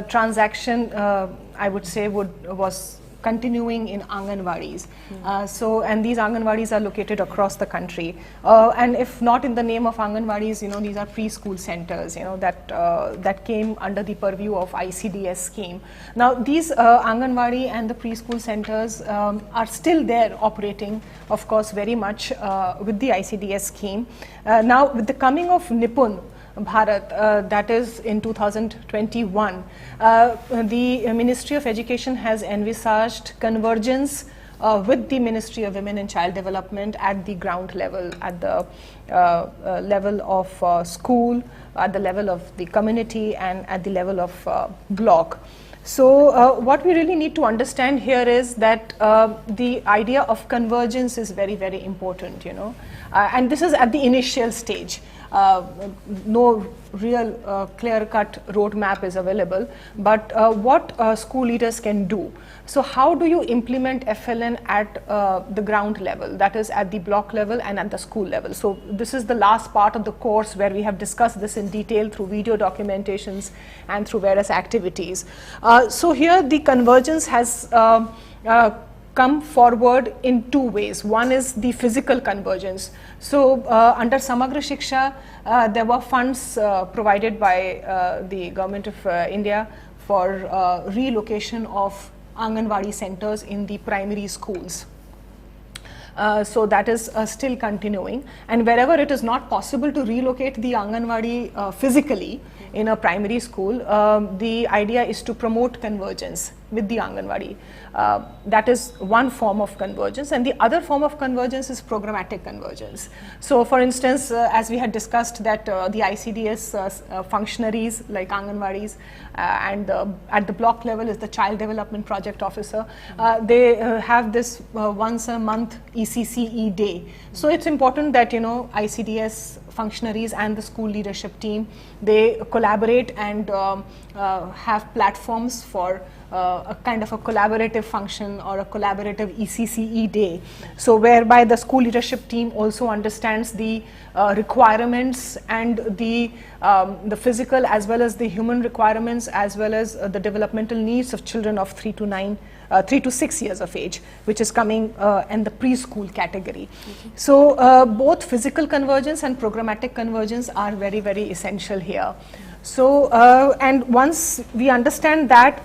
transaction, I would say, was continuing in Anganwadis. And these Anganwadis are located across the country. And if not in the name of Anganwadis, these are preschool centers, that came under the purview of ICDS scheme. Now, these Anganwadi and the preschool centers are still there operating, of course, very much with the ICDS scheme. Now, with the coming of Nipun Bharat, that is in 2021, the Ministry of Education has envisaged convergence with the Ministry of Women and Child Development at the ground level, at the level of school, at the level of the community, and at the level of block. So what we really need to understand here is that the idea of convergence is very, very important, and this is at the initial stage. No real clear-cut roadmap is available, but what school leaders can do. So how do you implement FLN at the ground level, that is at the block level and at the school level? So this is the last part of the course where we have discussed this in detail through video documentations and through various activities. So here the convergence has come forward in two ways. One is the physical convergence. So under Samagra Shiksha, there were funds provided by the government of India for relocation of Anganwadi centers in the primary schools. So that is still continuing, and wherever it is not possible to relocate the Anganwadi physically in a primary school, the idea is to promote convergence with the Anganwadi. That is one form of convergence, and the other form of convergence is programmatic convergence. So for instance, as we had discussed that the ICDS functionaries like Anganwadis and at the block level is the Child Development Project Officer, they have this once a month ECCE day. So it's important that ICDS functionaries and the school leadership team, they collaborate and have platforms for a kind of a collaborative function or a collaborative ECCE day. So whereby the school leadership team also understands the requirements and the physical as well as the human requirements as well as the developmental needs of children of 3 to 6 years of age, which is coming in the preschool category. Okay. So both physical convergence and programmatic convergence are very, very essential here. So and once we understand that,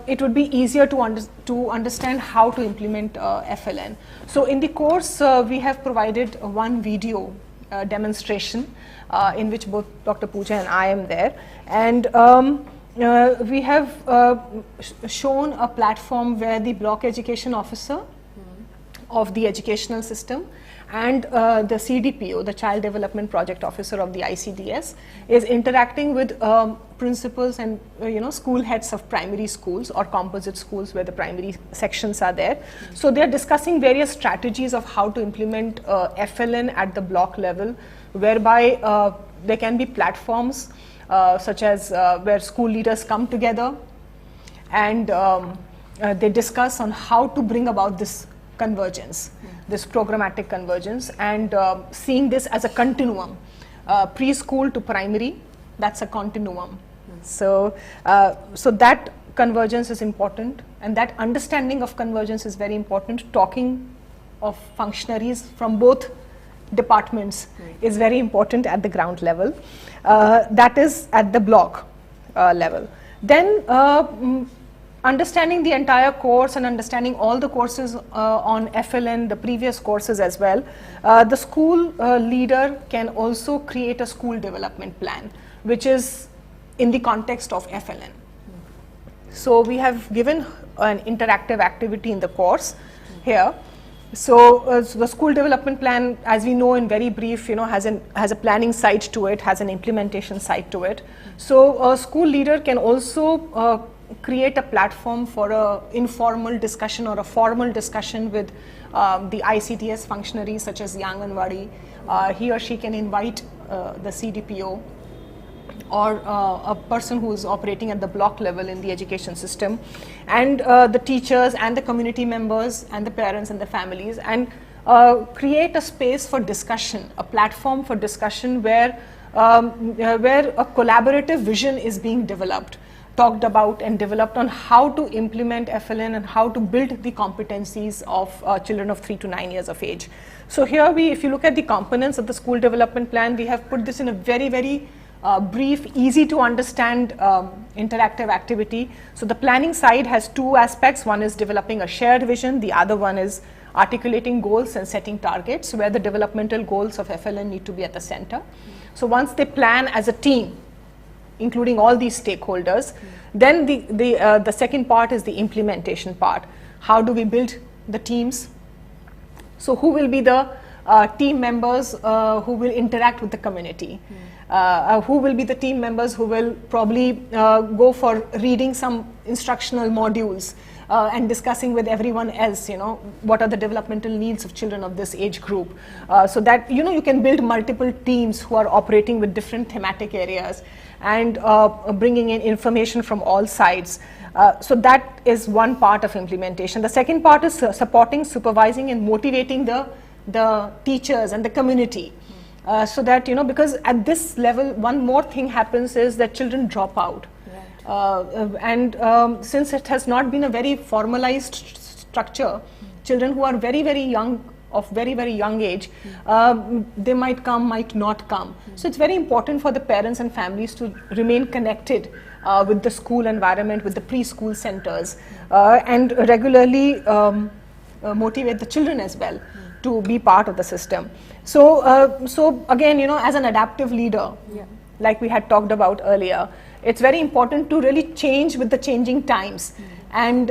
it would be easier to understand how to implement FLN. So in the course, we have provided one video demonstration in which both Dr. Puja and I am there, and we have shown a platform where the block education officer of the educational system and the CDPO, the Child Development Project Officer of the ICDS, is interacting with principals and school heads of primary schools or composite schools where the primary sections are there. So they are discussing various strategies of how to implement FLN at the block level, whereby there can be platforms such as where school leaders come together and they discuss on how to bring about this convergence, this programmatic convergence, and seeing this as a continuum, preschool to primary, that's a continuum. So, so that convergence is important, and that understanding of convergence is very important. Talking of functionaries from both departments is very important at the ground level. That is at the block level. Then understanding the entire course and understanding all the courses on FLN, the previous courses as well, the school leader can also create a school development plan, which is in the context of FLN. So we have given an interactive activity in the course here. So the school development plan, as we know in very brief, has a planning side to it, has an implementation side to it. So a school leader can also create a platform for a informal discussion or a formal discussion with the ICTS functionaries such as the Anganwadi. He or she can invite the CDPO or a person who is operating at the block level in the education system, and the teachers and the community members and the parents and the families, and create a space for discussion, a platform for discussion where a collaborative vision is being developed, talked about and developed on how to implement FLN and how to build the competencies of children of 3 to 9 years of age. So here if you look at the components of the school development plan, we have put this in a very brief, easy to understand interactive activity. So the planning side has two aspects. One is developing a shared vision. The other one is articulating goals and setting targets, where the developmental goals of FLN need to be at the center. So once they plan as a team, including all these stakeholders, then the second part is the implementation part. How do we build the teams? So who will be the team members who will interact with the community? Who will be the team members who will probably go for reading some instructional modules and discussing with everyone else, what are the developmental needs of children of this age group, so that you can build multiple teams who are operating with different thematic areas and bringing in information from all sides. So that is one part of implementation. The second part is supporting, supervising and motivating the teachers and the community. So that, because at this level, one more thing happens is that children drop out. And since it has not been a very formalized structure, children who are very young, of very young age, they might come, might not come. So it's very important for the parents and families to remain connected with the school environment, with the preschool centers, and regularly motivate the children as well to be part of the system. So again, as an adaptive leader, like we had talked about earlier, it's very important to really change with the changing times and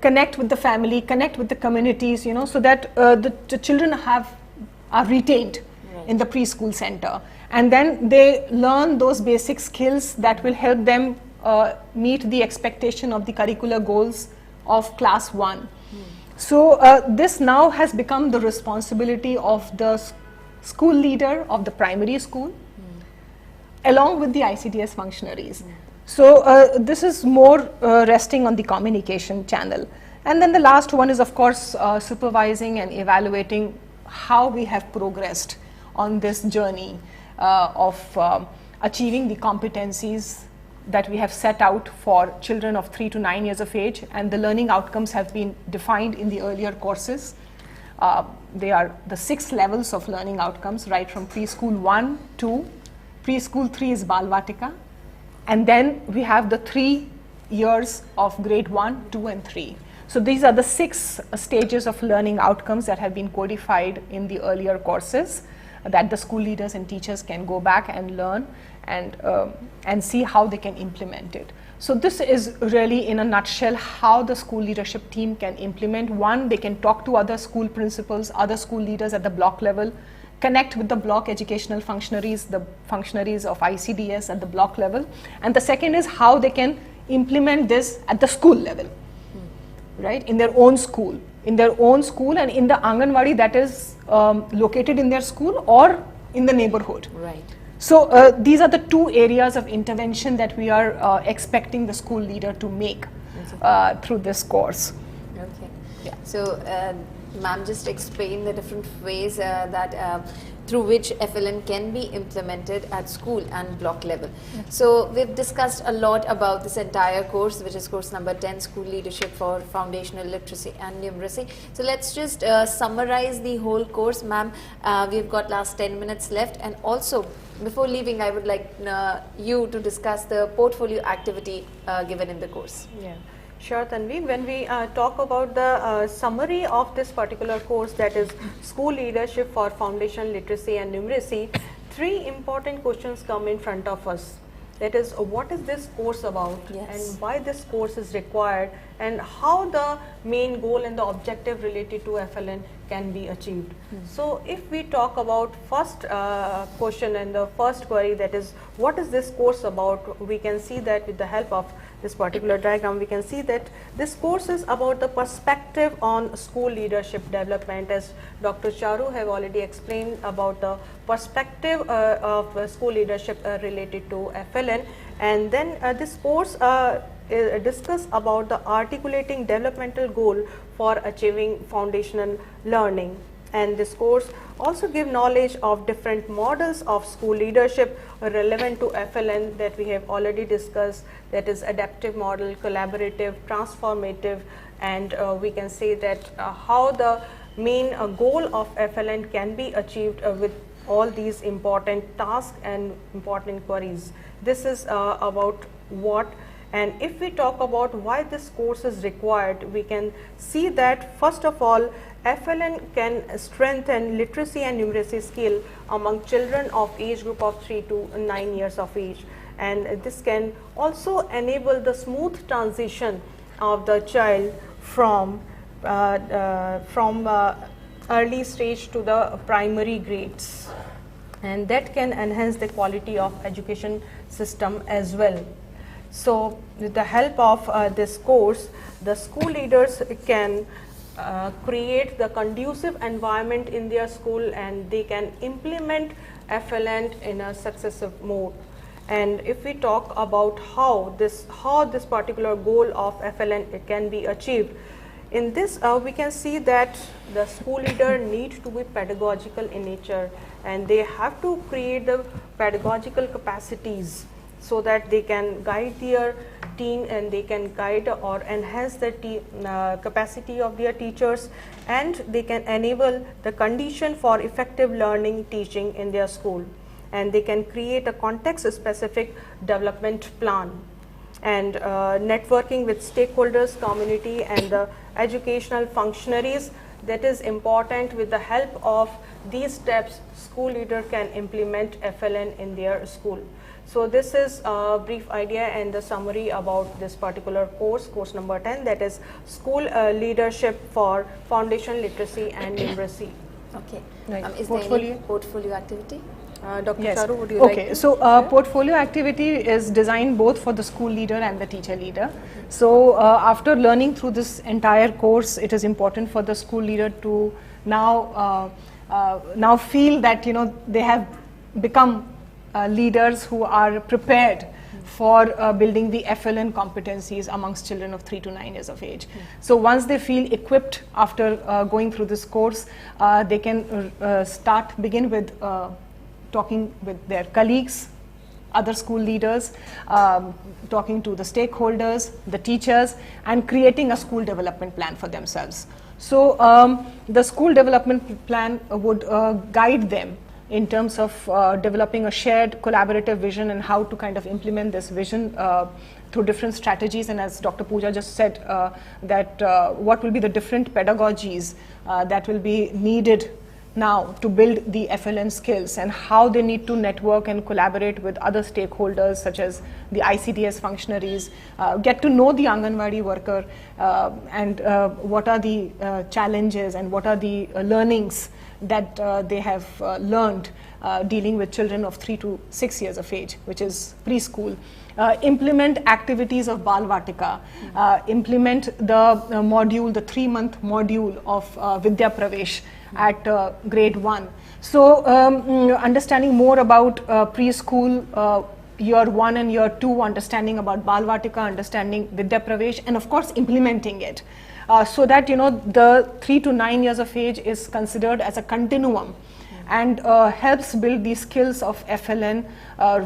connect with the family, connect with the communities, so that the children are retained in the preschool center, and then they learn those basic skills that will help them meet the expectation of the curricular goals of class 1. So this now has become the responsibility of the school leader of the primary school, along with the ICDS functionaries. So this is more resting on the communication channel. And then the last one is, of course, supervising and evaluating how we have progressed on this journey of achieving the competencies that we have set out for children of 3 to 9 years of age, and the learning outcomes have been defined in the earlier courses. They are the 6 levels of learning outcomes, right from preschool 1 to preschool 3 is Balvatika, and then we have the 3 years of grade 1, 2 and 3. So these are the 6 stages of learning outcomes that have been codified in the earlier courses that the school leaders and teachers can go back and learn and see how they can implement it. So this is really, in a nutshell, how the school leadership team can implement. One, they can talk to other school principals, other school leaders at the block level, connect with the block educational functionaries, the functionaries of ICDS at the block level. And the second is how they can implement this at the school level, right, in their own school. And in the Anganwadi that is located in their school or in the neighborhood. Right. So these are the 2 areas of intervention that we are expecting the school leader to make through this course. Okay. Yeah. So ma'am just explained the different ways that through which FLN can be implemented at school and block level. So we've discussed a lot about this entire course, which is course number 10, School Leadership for Foundational Literacy and Numeracy. So let's just summarize the whole course, ma'am. We've got last 10 minutes left, and also before leaving, I would like you to discuss the portfolio activity given in the course. Yeah. Sure, Tanvi. When we talk about the summary of this particular course, that is School Leadership for Foundational Literacy and Numeracy, 3 important questions come in front of us. That is, what is this course about, and why this course is required, and how the main goal and the objective related to FLN can be achieved. So if we talk about first question and the first query, that is, what is this course about, we can see that with the help of this particular diagram, we can see that this course is about the perspective on school leadership development, as Dr. Charu have already explained about the perspective of school leadership related to FLN. And then this course discuss about the articulating developmental goal for achieving foundational learning. And this course also give knowledge of different models of school leadership relevant to FLN that we have already discussed, that is adaptive model, collaborative, transformative, and we can say that how the main goal of FLN can be achieved with all these important tasks and important queries. This is about what. And if we talk about why this course is required, we can see that first of all, FLN can strengthen literacy and numeracy skill among children of age group of 3 to 9 years of age, and this can also enable the smooth transition of the child from early stage to the primary grades, and that can enhance the quality of education system as well. So with the help of this course, the school leaders can create the conducive environment in their school, and they can implement FLN in a successive mode. And if we talk about how this particular goal of FLN can be achieved, in this we can see that the school leader need to be pedagogical in nature, and they have to create the pedagogical capacities so that they can guide their team, and they can guide or enhance the capacity of their teachers, and they can enable the condition for effective learning teaching in their school, and they can create a context specific development plan. And networking with stakeholders, community, and the educational functionaries, that is important. With the help of these steps, school leader can implement FLN in their school. So this is a brief idea and the summary about this particular course number 10, that is School Leadership for Foundation Literacy and Numeracy. Okay. Right. Is there any portfolio activity? Dr. Yes. Charu, would you like to? So portfolio activity is designed both for the school leader and the teacher leader. So after learning through this entire course, it is important for the school leader to now feel that they have become leaders who are prepared for building the FLN competencies amongst children of 3 to 9 years of age. So once they feel equipped after going through this course, they can begin with talking with their colleagues, other school leaders, talking to the stakeholders, the teachers, and creating a school development plan for themselves. So the school development plan would guide them in terms of developing a shared collaborative vision and how to kind of implement this vision through different strategies. And as Dr. Puja just said, that what will be the different pedagogies that will be needed now to build the FLN skills, and how they need to network and collaborate with other stakeholders such as the ICDS functionaries, get to know the Anganwadi worker, and what are the challenges and what are the learnings that they have learned dealing with children of 3 to 6 years of age, which is preschool. Implement activities of Bal Vatika, implement the module, the 3-month module of Vidya Pravesh at grade 1. So understanding more about preschool, year 1 and year 2, understanding about Bal Vatika, understanding Vidya Pravesh, and of course implementing it. So that the 3 to 9 years of age is considered as a continuum, and helps build the skills of FLN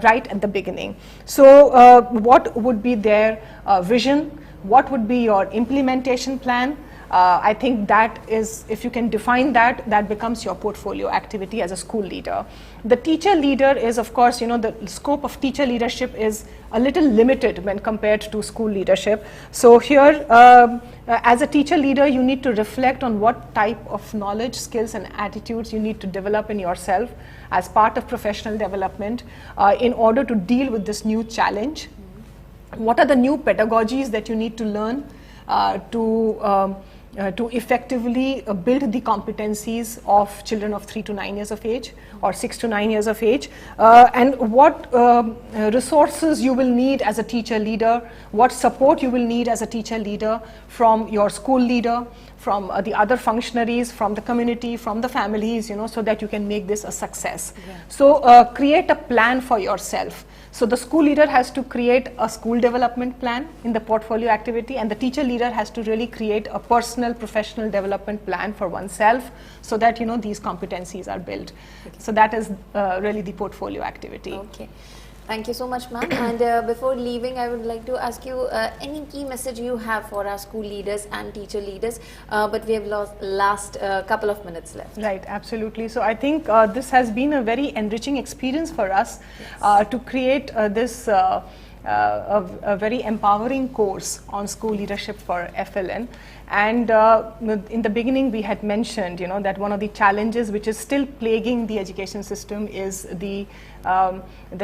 right at the beginning. So what would be their vision? What would be your implementation plan? I think that is, if you can define that, that becomes your portfolio activity as a school leader. The teacher leader is, of course, the scope of teacher leadership is a little limited when compared to school leadership. So here, as a teacher leader, you need to reflect on what type of knowledge, skills, and attitudes you need to develop in yourself as part of professional development in order to deal with this new challenge. What are the new pedagogies that you need to learn to to effectively build the competencies of children of 3 to 9 years of age or 6 to 9 years of age, and what resources you will need as a teacher leader, what support you will need as a teacher leader from your school leader, from the other functionaries, from the community, from the families, so that you can make this a success. Yeah. So create a plan for yourself. So the school leader has to create a school development plan in the portfolio activity, and the teacher leader has to really create a personal professional development plan for oneself, so that these competencies are built. Okay. So that is really the portfolio activity. Okay. Thank you so much, ma'am. And before leaving, I would like to ask you any key message you have for our school leaders and teacher leaders, but we have last couple of minutes left. Right, absolutely. So I think this has been a very enriching experience for us. Yes. To create this a very empowering course on school leadership for FLN. And in the beginning we had mentioned that one of the challenges which is still plaguing the education system is the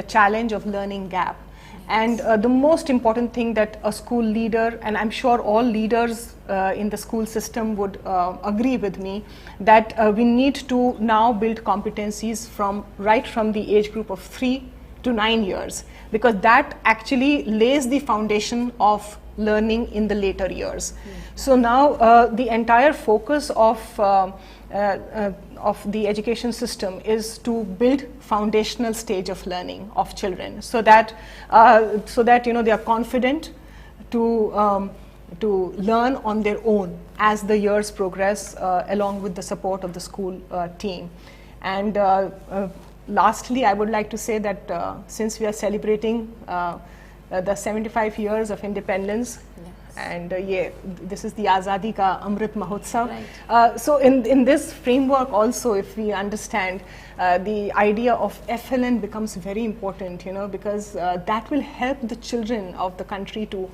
challenge of learning gap. And the most important thing that a school leader, and I'm sure all leaders in the school system would agree with me, that we need to now build competencies right from the age group of 3 to 9 years, because that actually lays the foundation of learning in the later years. So now the entire focus of the education system is to build foundational stage of learning of children, so that they are confident to learn on their own as the years progress, along with the support of the school team. And lastly, I would like to say that since we are celebrating the 75 years of independence, and this is the Azadi Ka Amrit Mahotsav. Right. So in this framework also, if we understand, the idea of FLN becomes very important, because that will help the children of the country to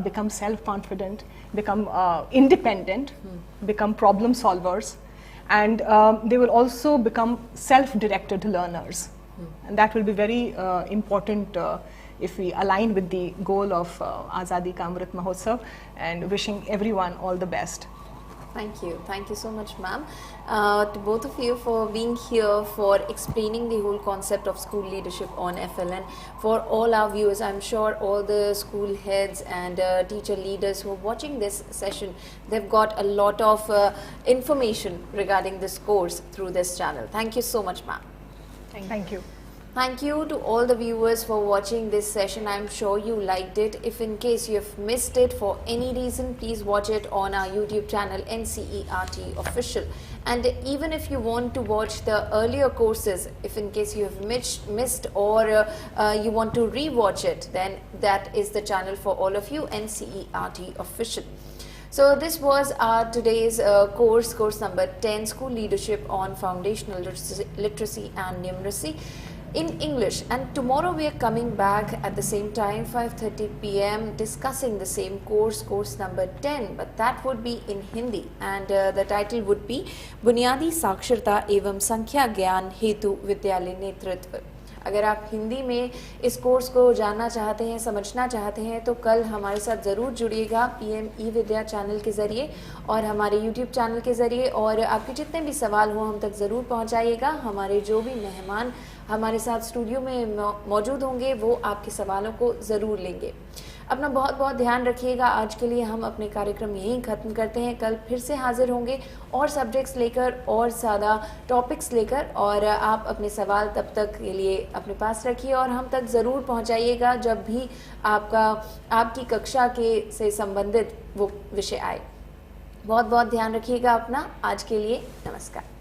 become self-confident, become independent, become problem solvers, and they will also become self-directed learners. And that will be very important if we align with the goal of Azadi Ka Amrit Mahotsav, and wishing everyone all the best. Thank you. Thank you so much, ma'am, to both of you for being here, for explaining the whole concept of school leadership on FLN. For all our viewers, I'm sure all the school heads and teacher leaders who are watching this session, they've got a lot of information regarding this course through this channel. Thank you so much, ma'am. Thank you. Thank you to all the viewers for watching this session. I'm sure you liked it. If in case you have missed it for any reason, please watch it on our YouTube channel NCERT Official. And even if you want to watch the earlier courses, if in case you have missed or you want to re-watch it, then that is the channel for all of you, NCERT Official. So this was our today's course number 10, School Leadership on Foundational Literacy and Numeracy in English. And tomorrow we are coming back at the same time, 5:30 p.m. discussing the same course number 10, but that would be in Hindi, and the title would be बुनियादी साक्षरता एवं संख्या ज्ञान हेतु विद्यालय नेतृत्व। अगर आप हिंदी में इस कोर्स को जानना चाहते हैं, समझना चाहते हैं, तो कल हमारे साथ ज़रूर जुड़िएगा PM ई-विद्या चैनल के ज़रिए और हमारे YouTube चैनल के ज़रिए, और आपके जितने भी सवाल हों हम तक ज़रूर पहुंचाइएगा। हमारे जो भी मेहमान हमारे साथ स्टूडियो में मौजूद होंगे वो आपके सवालों को ज़रूर लेंगे। अपना बहुत बहुत ध्यान रखिएगा। आज के लिए हम अपने कार्यक्रम यहीं ख़त्म करते हैं। कल फिर से हाजिर होंगे और सब्जेक्ट्स लेकर और ज़्यादा टॉपिक्स लेकर, और आप अपने सवाल तब तक के लिए अपने पास रखिए और हम तक ज़रूर पहुंचाइएगा जब भी आपकी कक्षा के से संबंधित वो विषय आए। बहुत बहुत ध्यान रखिएगा अपना। आज के लिए नमस्कार।